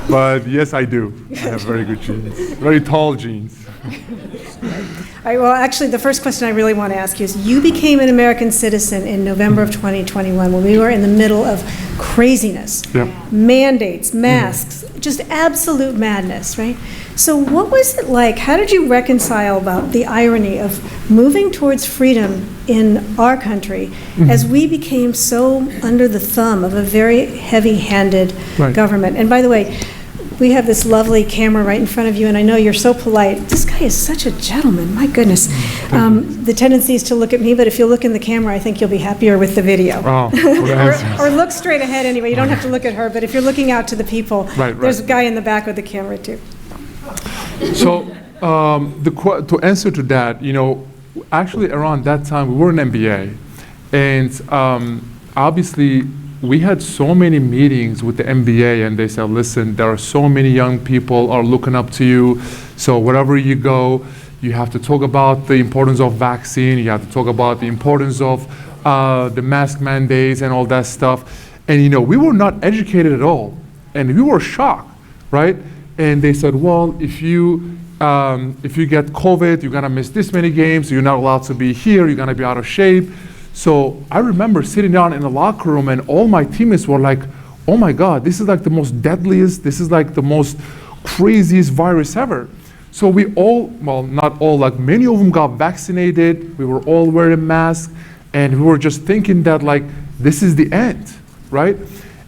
but yes, I do. I have very good genes. Very tall genes. All right, well, actually, the first question I really want to ask you is, you became an American citizen in November of 2021 when we were in the middle of craziness. Yep. Mandates, masks, just absolute madness, right? So what was it like? How did you reconcile about the irony of moving towards freedom in our country as we became so under the thumb of a very heavy-handed government? And by the way, we have this lovely camera right in front of you, and I know you're so polite. This guy is such a gentleman, my goodness. The tendency is to look at me, but if you look in the camera, I think you'll be happier with the video. Oh, or look straight ahead anyway. You don't have to look at her, but if you're looking out to the people, there's a guy in the back with the camera too. So to answer to that, you know, actually around that time, we were in MBA, and obviously, we had so many meetings with the MBA, and they said, listen, there are so many young people are looking up to you, so wherever you go, you have to talk about the importance of vaccine, you have to talk about the importance of the mask mandates and all that stuff. And you know, we were not educated at all, and we were shocked, right? And they said, well, if you get COVID, you're gonna miss this many games, you're not allowed to be here, you're gonna be out of shape. So I remember sitting down in the locker room and all my teammates were like, oh my God, this is like the most deadliest, this is like the most craziest virus ever. So we all, well, not all, like many of them got vaccinated, we were all wearing masks, and we were just thinking that like, this is the end, right?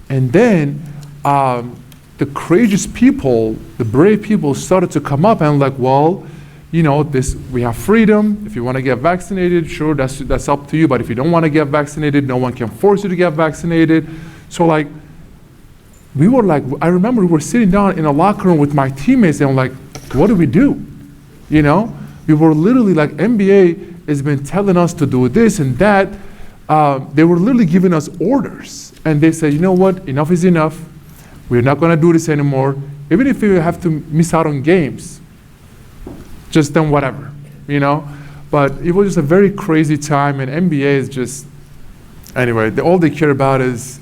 And then the courageous people, the brave people started to come up and like, well, you know, we have freedom. If you want to get vaccinated, sure, that's up to you. But if you don't want to get vaccinated, no one can force you to get vaccinated. So like, we were like, I remember we were sitting down in a locker room with my teammates and like, what do we do? You know, we were literally like, NBA has been telling us to do this and that. They were literally giving us orders. And they said, you know what, enough is enough. We're not going to do this anymore. Even if we have to miss out on games, just then whatever, you know? But it was just a very crazy time, and NBA is just, Anyway, all they care about is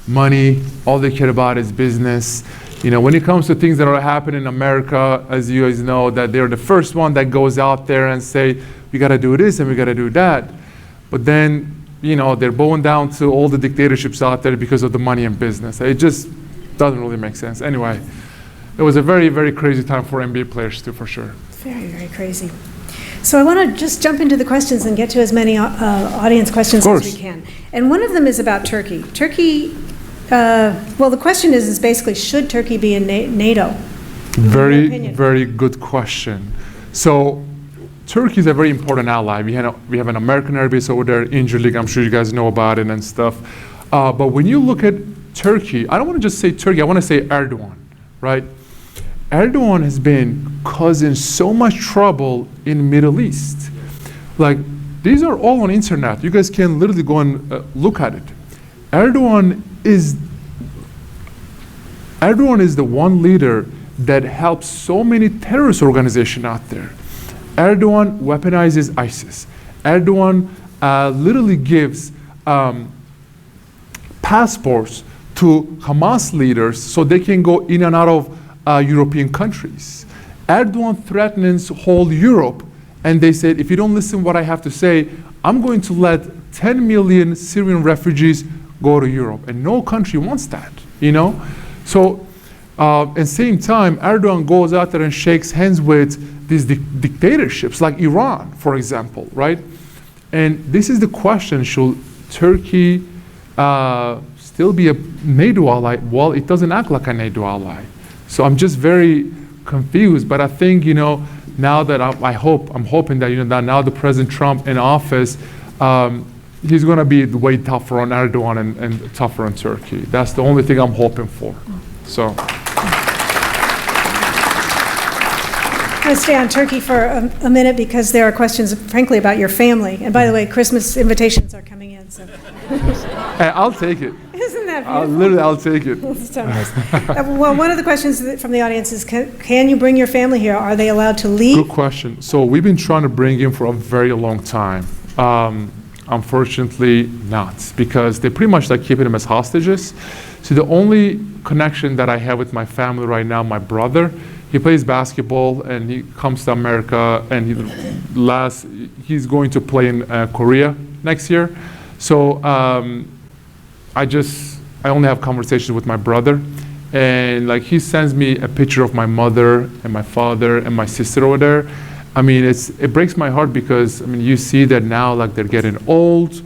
money. All they care about is business. You know, when it comes to things that are happening in America, as you guys know, that they're the first one that goes out there and say, we got to do this and we got to do that. But then, you know, they're bowing down to all the dictatorships out there because of the money and business. It just doesn't really make sense. Anyway, it was a very, very crazy time for NBA players too, for sure. Very, very crazy. So I want to just jump into the questions and get to as many audience questions as we can. And one of them is about Turkey. Turkey, well, the question is basically, should Turkey be in NATO? Very, very good question. So Turkey is a very important ally. We have an American air base over there, Incirlik. I'm sure you guys know about it and stuff. But when you look at Turkey, I don't want to just say Turkey, I want to say Erdogan, right? Erdogan has been causing so much trouble in Middle East. Like, these are all on internet. You guys can literally go and look at it. Erdogan is the one leader that helps so many terrorist organizations out there. Erdogan weaponizes ISIS. Erdogan literally gives passports to Hamas leaders so they can go in and out of European countries. Erdogan threatens whole Europe, and they said, if you don't listen what I have to say, I'm going to let 10 million Syrian refugees go to Europe. And no country wants that, you know? So at the same time, Erdogan goes out there and shakes hands with these dictatorships, like Iran, for example, right? And this is the question, should Turkey still be a NATO ally? Well, it doesn't act like a NATO ally. So I'm just very confused, but I think, you know, now that I'm hoping that, you know, that now the President Trump in office, he's going to be way tougher on Erdogan and tougher on Turkey. That's the only thing I'm hoping for. So. I'm going to stay on Turkey for a minute because there are questions, frankly, about your family. And by the way, Christmas invitations are coming in. So. Hey, I'll take it. Isn't that beautiful? I'll take it. So nice. Well, one of the questions from the audience is, can you bring your family here? Are they allowed to leave? Good question. So we've been trying to bring him for a very long time. Unfortunately not, because they pretty much like keeping them as hostages. So the only connection that I have with my family right now, my brother, he plays basketball and he comes to America, and he's going to play in Korea next year. So I only have conversations with my brother, and like he sends me a picture of my mother and my father and my sister over there. I mean, it breaks my heart because, I mean, you see that now, like, they're getting old,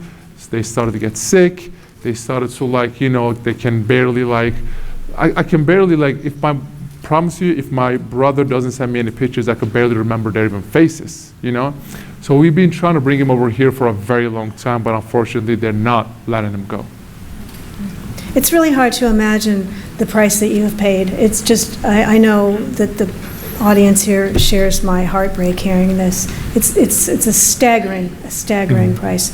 they started to get sick, they started to, like, you know, they can barely, like, I can barely, like, promise you, if my brother doesn't send me any pictures, I can barely remember their even faces, you know? So we've been trying to bring him over here for a very long time, but unfortunately, they're not letting him go. It's really hard to imagine the price that you have paid. It's just, I know that the audience here shares my heartbreak hearing this. It's a staggering price.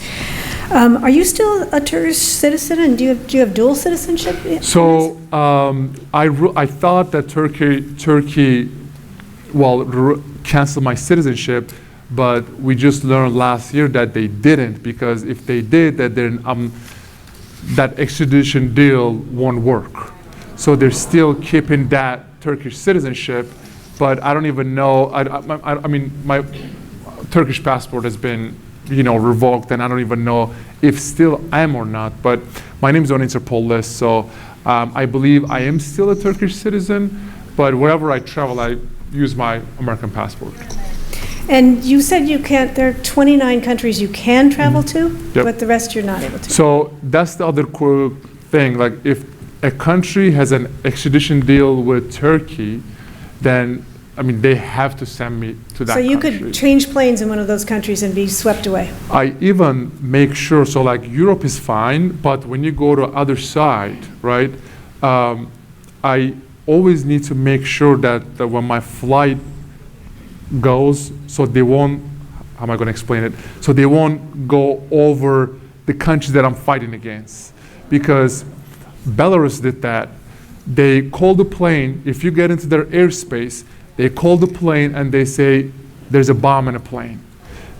Are you still a Turkish citizen, and do you have dual citizenship? So I thought that Turkey canceled my citizenship, but we just learned last year that they didn't, because if they did, that extradition deal won't work. So they're still keeping that Turkish citizenship. But I don't even know, I mean, my Turkish passport has been, you know, revoked, and I don't even know if still I am or not. But my name's on Interpol list, so I believe I am still a Turkish citizen, but wherever I travel, I use my American passport. And you said you can't, there are 29 countries you can travel to, Yep. but the rest you're not able to. So that's the other cool thing. Like, if a country has an extradition deal with Turkey, then, I mean, they have to send me to that country. So you could change planes in one of those countries and be swept away. I even make sure, so like Europe is fine, but when you go to other side, right, I always need to make sure that when my flight goes, so they won't, how am I going to explain it? So they won't go over the countries that I'm fighting against. Because Belarus did that. They call the plane, if you get into their airspace, they call the plane and they say, there's a bomb in a plane.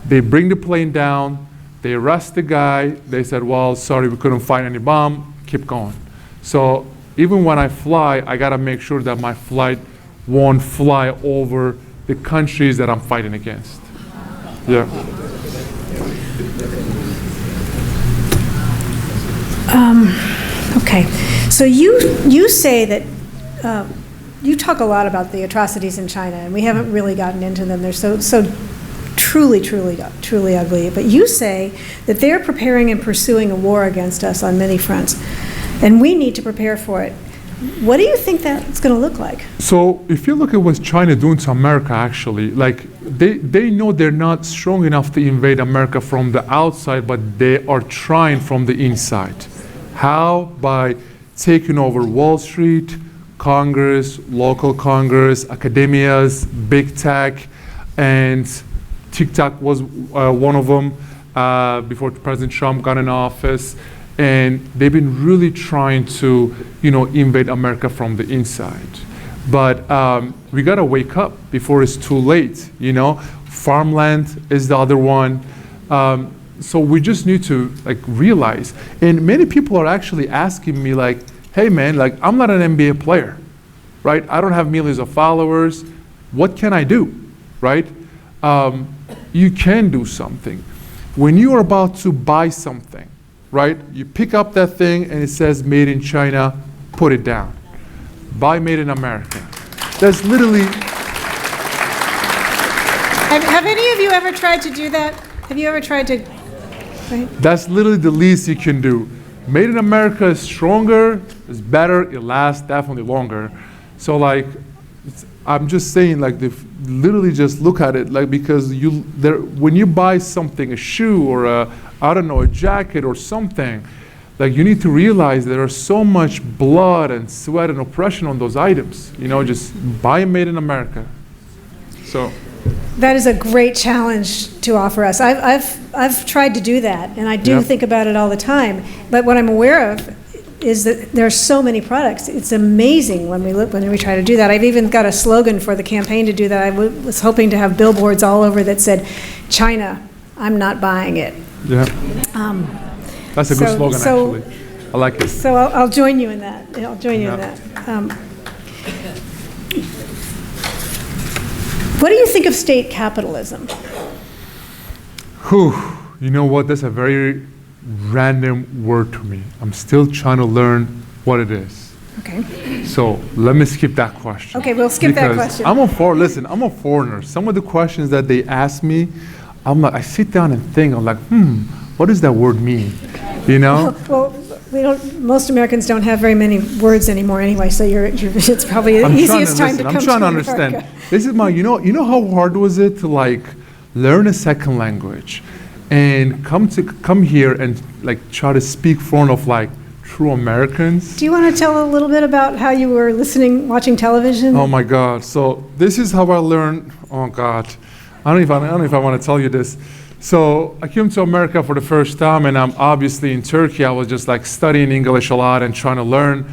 They bring the plane down, They arrest the guy. They said, well, sorry, we couldn't find any bomb. Keep going. So even when I fly, I got to make sure that my flight won't fly over the countries that I'm fighting against. Yeah. Okay. So you say that you talk a lot about the atrocities in China, and we haven't really gotten into them. They're so truly ugly. But you say that they're preparing and pursuing a war against us on many fronts, and we need to prepare for it. What do you think that's going to look like? So if you look at what China doing to America, actually, like they know they're not strong enough to invade America from the outside, but they are trying from the inside. How? By taking over Wall Street, Congress, local Congress, academias, big tech, and TikTok was one of them before President Trump got in office. And they've been really trying to, invade America from the inside. But we gotta wake up before it's too late, Farmland is the other one. So we just need to realize. And many people are actually asking me hey man, I'm not an NBA player, right? I don't have millions of followers. What can I do, right? You can do something. When you are about to buy something, right? You pick up that thing and it says made in China, put it down. Buy made in America. That's literally. Have any of you ever tried to do that? Have you ever tried to? Right? That's literally the least you can do. Made in America is stronger, it's better, it lasts definitely longer. So I'm just saying literally just look at it because when you buy something, a shoe or a jacket or something, you need to realize there is so much blood and sweat and oppression on those items. Just buy made in America. So. That is a great challenge to offer us. I've tried to do that, and I do think about it all the time. But what I'm aware of is that there are so many products. It's amazing when we try to do that. I've even got a slogan for the campaign to do that. I was hoping to have billboards all over that said, "China, I'm not buying it." Yeah. That's a good slogan, actually. I like it. So I'll join you in that. I'll join you in that. What do you think of state capitalism? You know what? That's a very random word to me. I'm still trying to learn what it is. Okay. So let me skip that question. Okay, we'll skip that question. I'm a foreigner. Some of the questions that they ask me, I sit down and think, what does that word mean? Well, most Americans don't have very many words anymore anyway, so it's probably the easiest time to come to I'm trying to understand. America. This is you know how hard was it to learn a second language and come here and try to speak in front of true Americans? Do you want to tell a little bit about how you were watching television? Oh my God. So this is how I learned. Oh God. I don't know if I want to tell you this. So I came to America for the first time, and I'm obviously in Turkey. I was just studying English a lot and trying to learn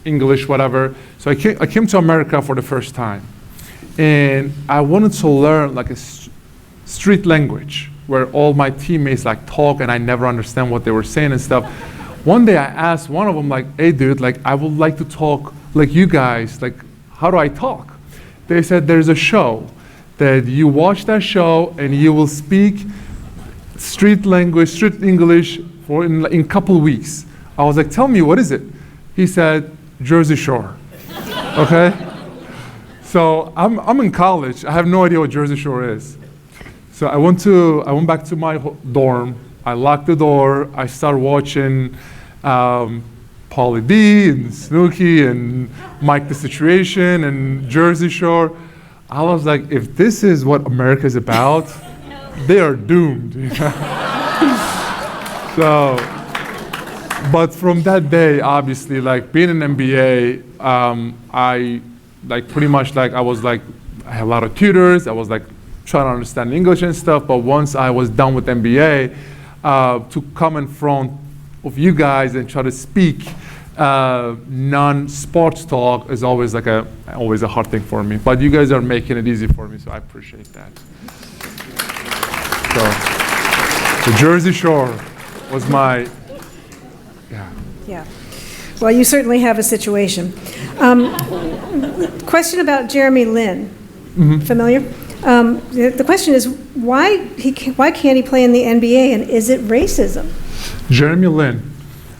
English, whatever. So I came to America for the first time, and I wanted to learn a street language where all my teammates talk, and I never understand what they were saying and stuff. One day I asked one of them, "Hey dude, I would like to talk like you guys. How do I talk?" They said, "There's a show that you watch that show and you will speak street language, street English in a couple weeks." I was like, "Tell me, what is it?" He said, "Jersey Shore." Okay? So I'm in college. I have no idea what Jersey Shore is. So I went back to my dorm. I locked the door. I started watching Pauly D and Snooki and Mike the Situation and Jersey Shore. I was like, if this is what America is about, they are doomed. So, but from that day, obviously, being an MBA, I pretty much I was I had a lot of tutors. I was trying to understand English and stuff. But once I was done with MBA, to come in front of you guys and try to speak non-sports talk is always always a hard thing for me. But you guys are making it easy for me, so I appreciate that. So. The Jersey Shore was my, yeah. Yeah. Well, you certainly have a situation. Question about Jeremy Lin. Familiar? The question is, why can't he play in the NBA, and is it racism? Jeremy Lin.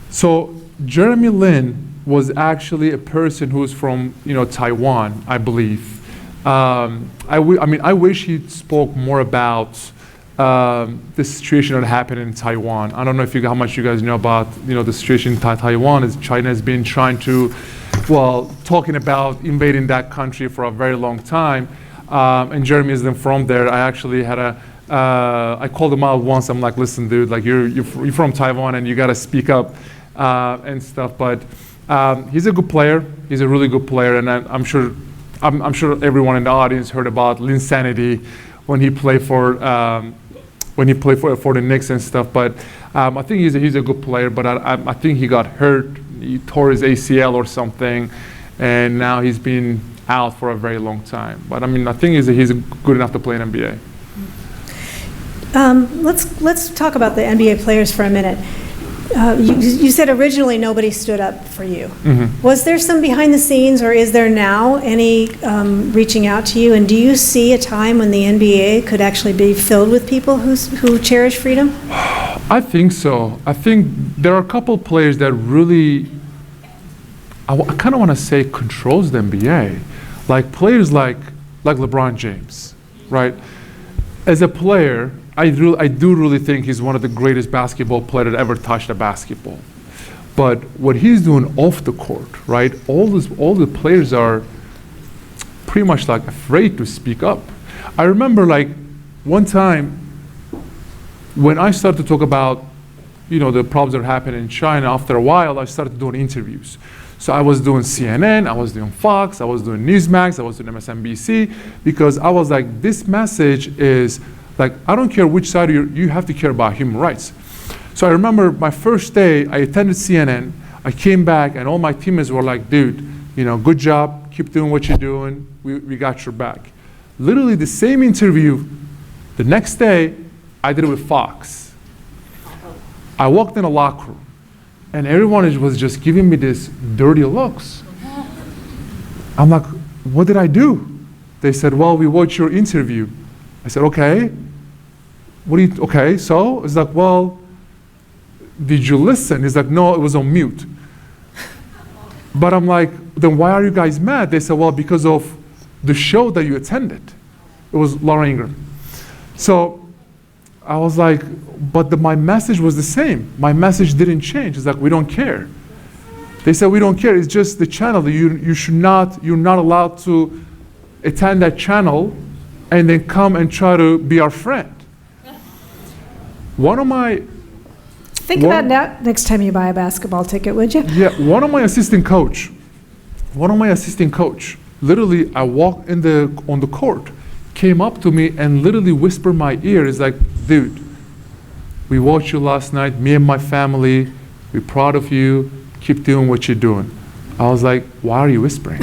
So Jeremy Lin was actually a person who was from, Taiwan, I believe. I wish he spoke more about the situation that happened in Taiwan. I don't know how much you guys know about, the situation in Taiwan. Is China has been trying to, talking about invading that country for a very long time. And Jeremy is then from there. I actually had I called him out once. I'm like, listen, dude, like you're from Taiwan and you got to speak up and stuff. But he's a good player. He's a really good player, and I'm sure everyone in the audience heard about Linsanity when he played for the Knicks and stuff. But I think he's a good player. But I think he got hurt. He tore his ACL or something, and now he's been out for a very long time. But I think he's good enough to play in NBA. Let's talk about the NBA players for a minute. You said originally nobody stood up for you. Was there some behind the scenes, or is there now any reaching out to you? And do you see a time when the NBA could actually be filled with people who cherish freedom? I think so. I think there are a couple players that really, I kind of want to say, controls the NBA. Like players like LeBron James, right? As a player, I do really think he's one of the greatest basketball players that ever touched a basketball. But what he's doing off the court, right? All the players are pretty much like afraid to speak up. I remember like one time when I started to talk about, the problems that are happening in China. After a while, I started doing interviews. So I was doing CNN, I was doing Fox, I was doing Newsmax, I was doing MSNBC, because I was like, this message is like, I don't care which side you have to care about human rights. So I remember my first day, I attended CNN, I came back, and all my teammates were like, dude, good job, keep doing what you're doing, we got your back. Literally the same interview, the next day, I did it with Fox. I walked in a locker room, and everyone was just giving me this dirty looks. I'm like, what did I do? They said, well, we watched your interview. I said, okay. Okay, so? It's like, well, did you listen? He's like, no, it was on mute. But I'm like, then why are you guys mad? They said, well, because of the show that you attended. It was Laura Ingraham. So I was like, but my message was the same. My message didn't change. It's like, we don't care. They said, we don't care. It's just the channel. You're not allowed to attend that channel and then come and try to be our friend. Think about that next time you buy a basketball ticket, would you? Yeah, one of my assistant coach, literally I walked on the court, came up to me and literally whispered in my ear, is like, dude, we watched you last night, me and my family, we're proud of you, keep doing what you're doing. I was like, why are you whispering?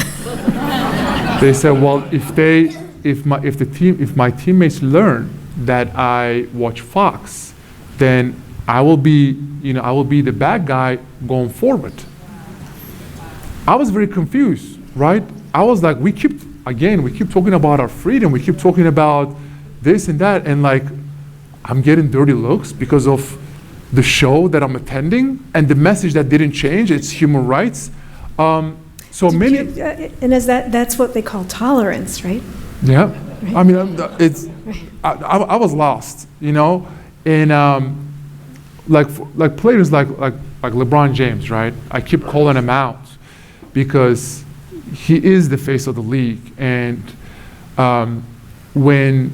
They said, well, if my teammates learn that I watch Fox, then I will be the bad guy going forward. I was very confused, right? I was like, we keep talking about our freedom, we keep talking about this and that, and like, I'm getting dirty looks because of the show that I'm attending and the message that didn't change. It's human rights. And that's what they call tolerance, right? Yeah, right. I mean, I was lost, and like players like LeBron James, right? I keep calling him out because he is the face of the league, and when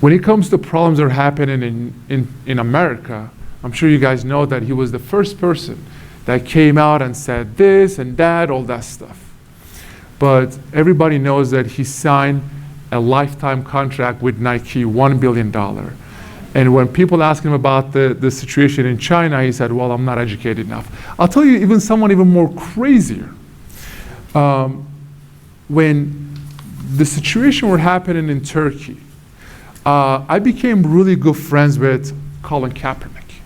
it comes to problems that are happening in America, I'm sure you guys know that he was the first person that came out and said this and that, all that stuff. But everybody knows that he signed a lifetime contract with Nike, $1 billion. And when people ask him about the situation in China, he said, well, I'm not educated enough. I'll tell you someone even more crazier. When the situation were happening in Turkey, I became really good friends with Colin Kaepernick.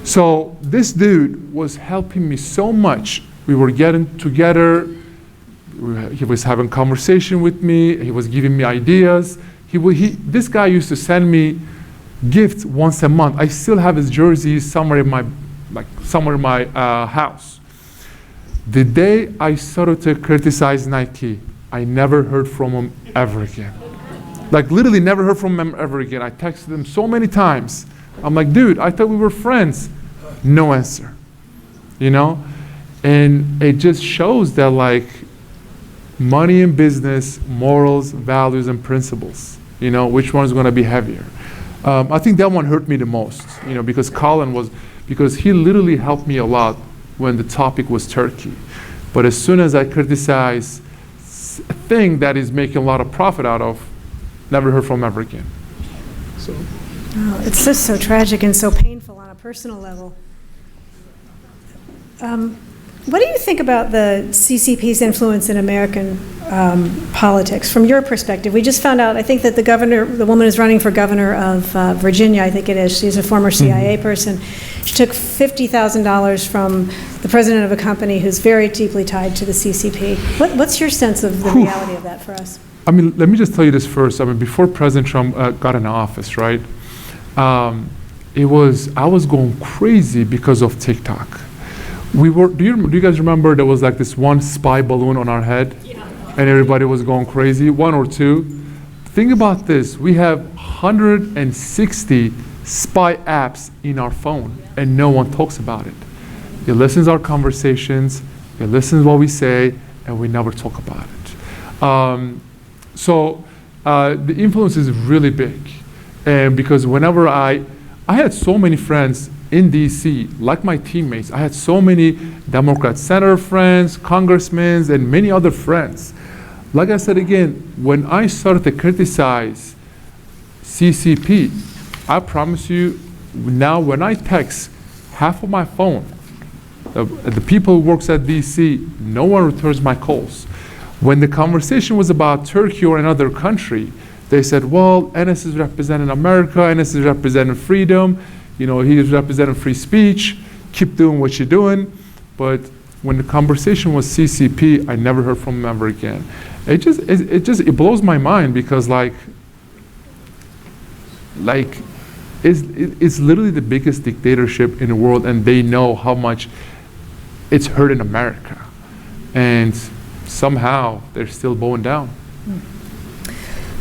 So this dude was helping me so much. We were getting together. He was having conversation with me. He was giving me ideas. This guy used to send me gifts once a month. I still have his jersey somewhere in my house. The day I started to criticize Nike, I never heard from him ever again. Like literally never heard from him ever again. I texted him so many times. I'm like, dude, I thought we were friends. No answer, you know? And it just shows that like money and business, morals, values, and principles, you know, which one is gonna be heavier? I think that one hurt me the most, you know, because because he literally helped me a lot when the topic was Turkey. But as soon as I criticize a thing that is making a lot of profit out of, never heard from him ever again. So. Oh, it's just so tragic and so painful on a personal level. What do you think about the CCP's influence in American politics from your perspective? We just found out, I think that the woman is running for governor of Virginia, I think it is. She's a former CIA person. She took $50,000 from the president of a company who's very deeply tied to the CCP. What's your sense of the reality of that for us? I mean, let me just tell you this first. I mean, before President Trump got in office, right? I was going crazy because of TikTok. Do you guys remember there was like this one spy balloon on our head? Yeah. And everybody was going crazy, one or two? Think about this, we have 160 spy apps in our phone and no one talks about it. It listens to our conversations, it listens to what we say, and we never talk about it. The influence is really big. And because whenever I had so many friends in DC, like my teammates, I had so many Democrat senator friends, congressmen, and many other friends. Like I said again, when I started to criticize CCP, I promise you, now when I text half of my phone, the people who works at DC, no one returns my calls. When the conversation was about Turkey or another country, they said, well, Enes is representing America, Enes is representing freedom, you know, he is representing free speech, keep doing what you're doing. But when the conversation was CCP, I never heard from him ever again. It blows my mind because it's literally the biggest dictatorship in the world and they know how much it's hurting America. And somehow they're still bowing down.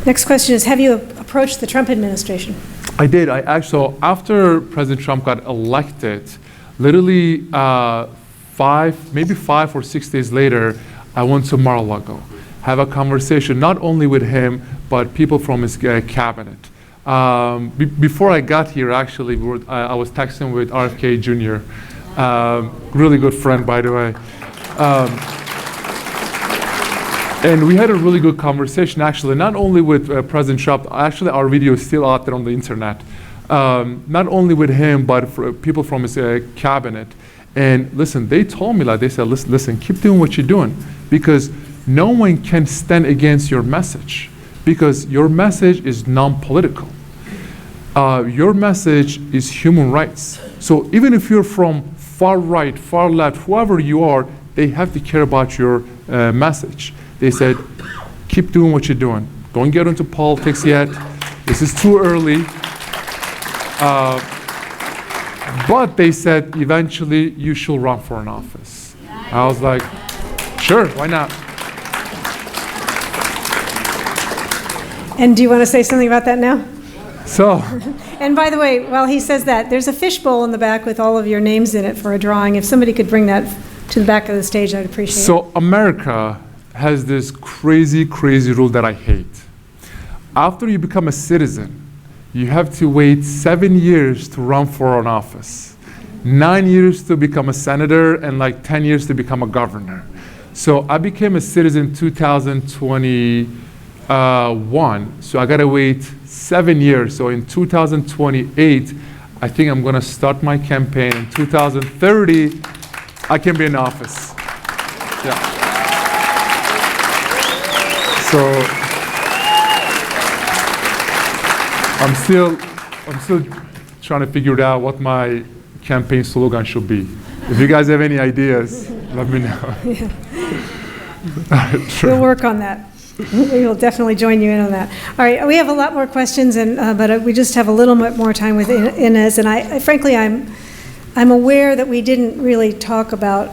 Next question is, have you approached the Trump administration? I did. After President Trump got elected, literally 5 or 6 days later, I went to Mar-a-Lago, have a conversation not only with him, but people from his cabinet. Before I got here, actually, I was texting with RFK Jr., really good friend, by the way. And we had a really good conversation, actually, not only with President Trump. Actually, our video is still out there on the internet. Not only with him, but for people from his cabinet. And listen, they told me, they said, listen, keep doing what you're doing, because no one can stand against your message, because your message is non-political. Your message is human rights. So even if you're from far right, far left, whoever you are, they have to care about your message. They said, keep doing what you're doing. Don't get into politics yet. This is too early. But they said, eventually, you should run for an office. I was like, sure, why not? And do you want to say something about that now? So. And by the way, while he says that, there's a fishbowl in the back with all of your names in it for a drawing. If somebody could bring that to the back of the stage, I'd appreciate it. So America has this crazy, crazy rule that I hate. After you become a citizen, you have to wait 7 years to run for an office, 9 years to become a senator, and 10 years to become a governor. So I became a citizen in 2021, so I gotta wait 7 years. So in 2028, I think I'm gonna start my campaign. In 2030, I can be in office. Yeah. So I'm still trying to figure out what my campaign slogan should be. If you guys have any ideas, let me know. Yeah. We'll work on that. We will definitely join you in on that. All right, we have a lot more questions, but we just have a little bit more time with Enes, and frankly, I'm aware that we didn't really talk about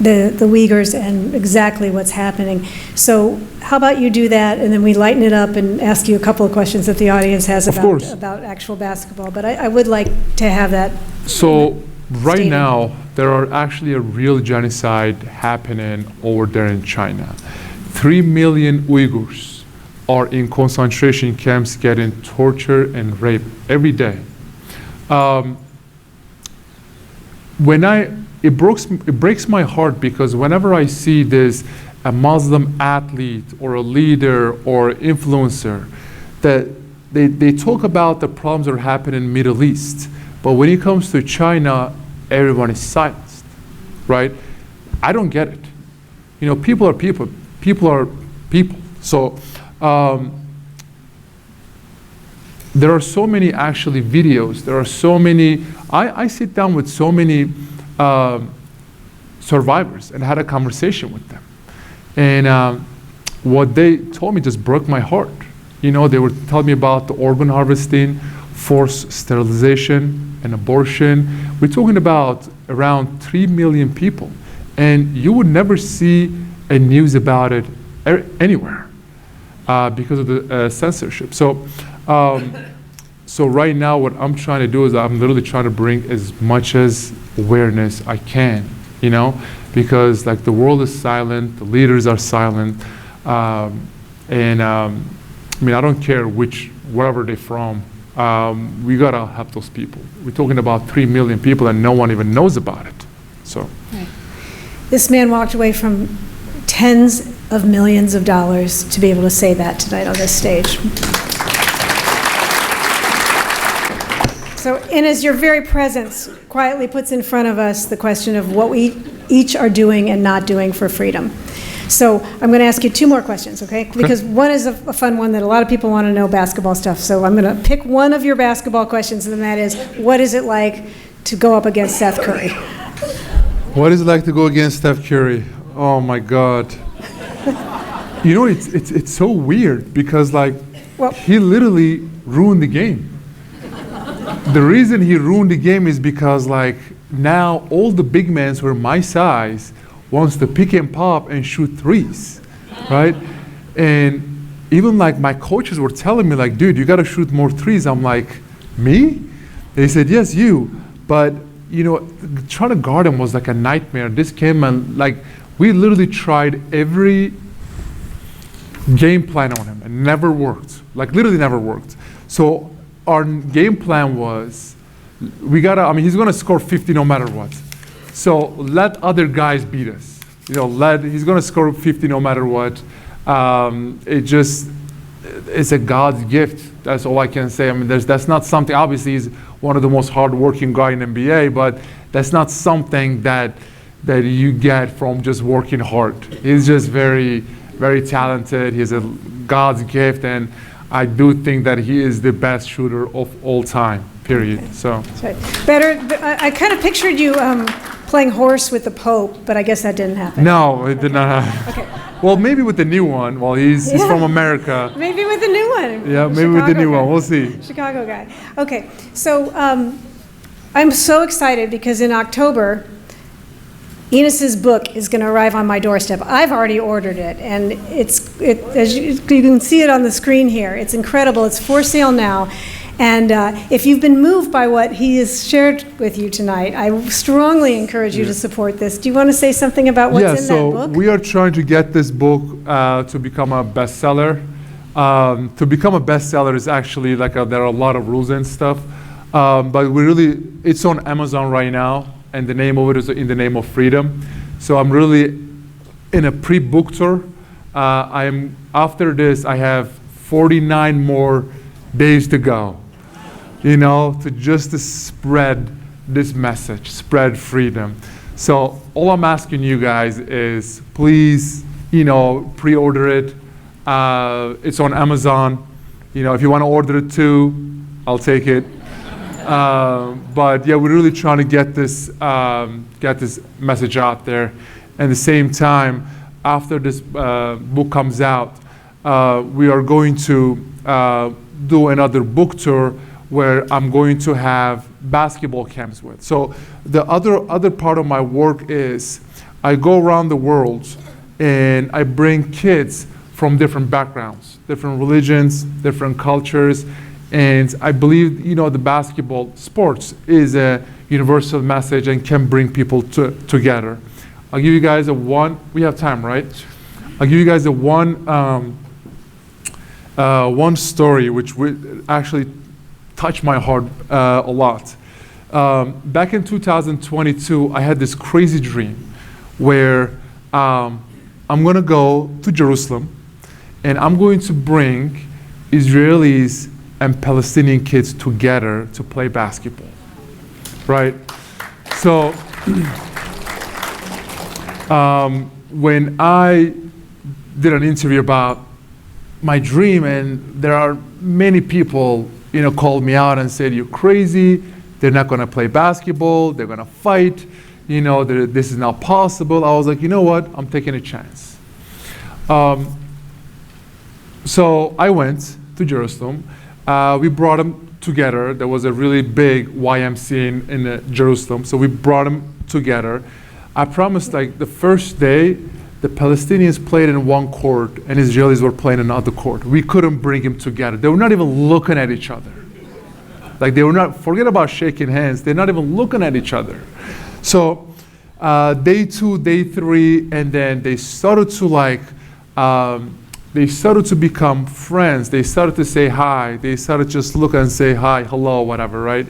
the Uygurs and exactly what's happening. So how about you do that, and then we lighten it up and ask you a couple of questions that the audience has about actual basketball. But I would like to have that. So right now, there are actually a real genocide happening over there in China. 3 million Uygurs are in concentration camps getting tortured and raped every day. It breaks my heart because whenever I see a Muslim athlete or a leader or influencer, that they talk about the problems that are happening in the Middle East, but when it comes to China, everyone is silenced, right? I don't get it. You know, people are people. People are people. So there are so many actually videos. There are so many. I sit down with so many survivors and had a conversation with them. And what they told me just broke my heart. You know, they were telling me about the organ harvesting, forced sterilization, and abortion. We're talking about around 3 million people. And you would never see a news about it anywhere because of the censorship. So right now what I'm trying to do is I'm literally trying to bring as much as awareness I can, you know, because like the world is silent, the leaders are silent, I mean, I don't care wherever they're from, we gotta help those people. We're talking about 3 million people and no one even knows about it, so. Right. This man walked away from tens of millions of dollars to be able to say that tonight on this stage. So, Enes, your very presence quietly puts in front of us the question of what we each are doing and not doing for freedom. So I'm going to ask you 2 more questions, okay? Because one is a fun one that a lot of people want to know basketball stuff. So I'm going to pick one of your basketball questions, and that is, what is it like to go up against Seth Curry? What is it like to go against Steph Curry? Oh my God. You know, it's so weird because he literally ruined the game. The reason he ruined the game is because now all the big men who are my size wants to pick and pop and shoot threes, right? And even my coaches were telling me dude, you gotta shoot more threes. I'm like, me? They said, yes, you. But you know, trying to guard him was a nightmare. This came and we literally tried every game plan on him and never worked. Literally never worked. So our game plan was, he's gonna score 50 no matter what. So let other guys beat us. You know, he's gonna score 50 no matter what. It's a God's gift. That's all I can say. I mean, that's not something, obviously he's one of the most hardworking guys in NBA, but that's not something that you get from just working hard. He's just very, very talented. He's a God's gift, and I do think that he is the best shooter of all time, period. Okay. So. That's right. I kind of pictured you playing horse with the Pope, but I guess that didn't happen. No, it did not happen. Okay. Well, maybe with the new one. Well, he's from America. Maybe with the new one. Yeah, maybe with the new one. We'll see. Chicago guy. Okay, so I'm so excited because in October, Enes's book is going to arrive on my doorstep. I've already ordered it, and as you can see it on the screen here. It's incredible. It's for sale now. And if you've been moved by what he has shared with you tonight, I strongly encourage you to support this. Do you want to say something about what's in that book? Yeah, so we are trying to get this book to become a bestseller. To become a bestseller is actually there are a lot of rules and stuff. But it's on Amazon right now, and the name of it is In the Name of Freedom. So I'm really in a pre-book tour. After this, I have 49 more days to go. You know, to spread this message, spread freedom. So all I'm asking you guys is please, pre-order it. It's on Amazon. If you want to order it too, I'll take it. But yeah, we're really trying to get this message out there. At the same time, after this book comes out, we are going to do another book tour where I'm going to have basketball camps with. So the other part of my work is I go around the world and I bring kids from different backgrounds, different religions, different cultures, and I believe the basketball sports is a universal message and can bring people together. I'll give you guys we have time, right? I'll give you guys one story which actually touched my heart a lot. Back in 2022, I had this crazy dream where I'm going to go to Jerusalem and I'm going to bring Israelis and Palestinian kids together to play basketball, right? So when I did an interview about my dream, and there are many people, called me out and said, "You're crazy. They're not going to play basketball. They're going to fight. This is not possible." I was like, you know what? I'm taking a chance. So I went to Jerusalem. We brought them together. There was a really big YMCA in Jerusalem, so we brought them together. I promised, the first day, the Palestinians played in one court and Israelis were playing in another court. We couldn't bring them together. They were not even looking at each other. They were not, forget about shaking hands, they're not even looking at each other. So day 2, day 3, and then they started to become friends. They started to say hi. They started to just look and say hi, hello, whatever, right?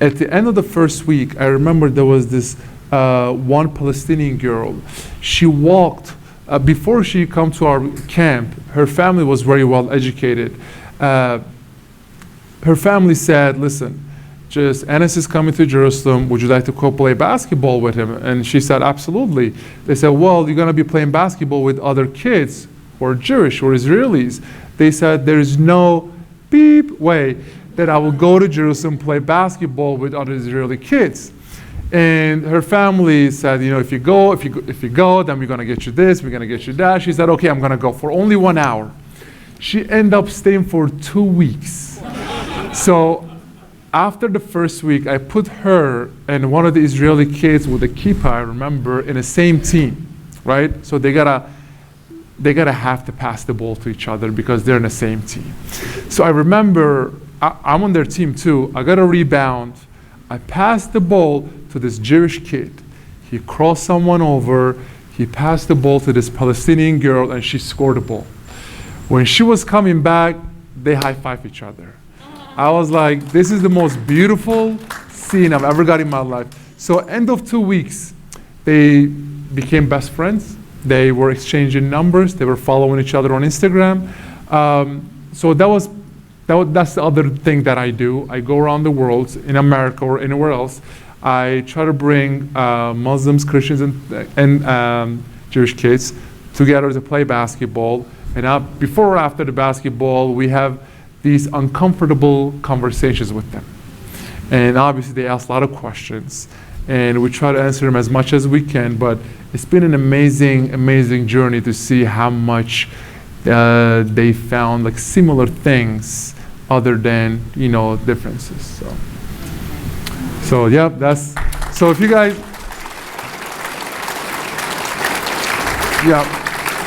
At the end of the first week, I remember there was this one Palestinian girl. She walked, before she come to our camp, her family was very well educated. Her family said, listen, just Enes is coming to Jerusalem, would you like to go play basketball with him? And she said, absolutely. They said, well, you're gonna be playing basketball with other kids who are Jewish or Israelis. They said, there's no beep way that I will go to Jerusalem, play basketball with other Israeli kids. And her family said, if you go, then we're gonna get you this, we're gonna get you that. She said, okay, I'm gonna go for only 1 hour. She ended up staying for 2 weeks. So after the first week, I put her and one of the Israeli kids with a kippah, I remember, in the same team, right? So they gotta have to pass the ball to each other because they're in the same team. So I remember, I'm on their team too. I got a rebound. I passed the ball to this Jewish kid. He crossed someone over. He passed the ball to this Palestinian girl, and she scored the ball. When she was coming back, they high-fived each other. I was like, this is the most beautiful scene I've ever got in my life. So end of 2 weeks, they became best friends. They were exchanging numbers. They were following each other on Instagram. So that's the other thing that I do. I go around the world, in America or anywhere else. I try to bring Muslims, Christians, and Jewish kids together to play basketball. And before or after the basketball, we have these uncomfortable conversations with them. And obviously they ask a lot of questions. And we try to answer them as much as we can, but it's been an amazing, amazing journey to see how much they found similar things other than, differences. So yeah, so if you guys,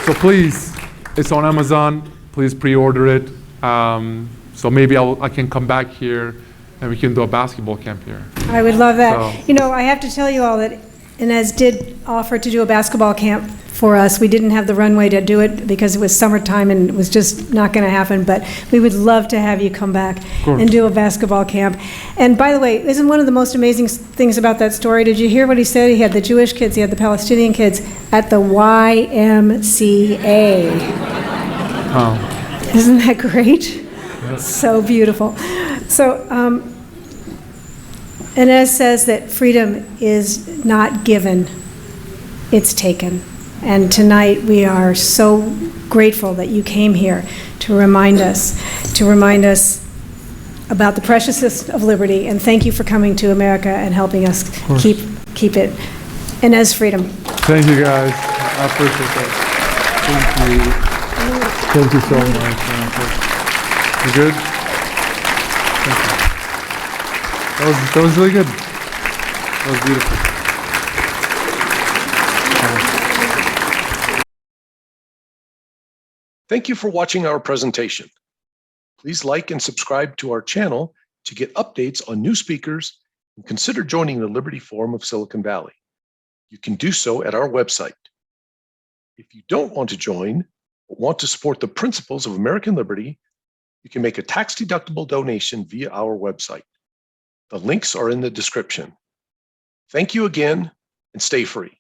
so please, it's on Amazon, please pre-order it. So maybe I can come back here and we can do a basketball camp here. I would love that. So. I have to tell you all that Enes did offer to do a basketball camp for us. We didn't have the runway to do it because it was summertime and it was just not going to happen, but we would love to have you come back and do a basketball camp. And by the way, isn't one of the most amazing things about that story, did you hear what he said? He had the Jewish kids, he had the Palestinian kids at the YMCA. Oh. Isn't that great? Yes. So beautiful. So, Enes says that freedom is not given, it's taken. And tonight we are so grateful that you came here to remind us about the preciousness of liberty, and thank you for coming to America and helping us keep it. Enes Freedom. Thank you, guys. I appreciate that. Thank you. Thank you so much. You good? Thank you. That was really good. That was beautiful. Thank you for watching our presentation. Please like and subscribe to our channel to get updates on new speakers, and consider joining the Liberty Forum of Silicon Valley. You can do so at our website. If you don't want to join, but want to support the principles of American liberty, you can make a tax-deductible donation via our website. The links are in the description. Thank you again, and stay free.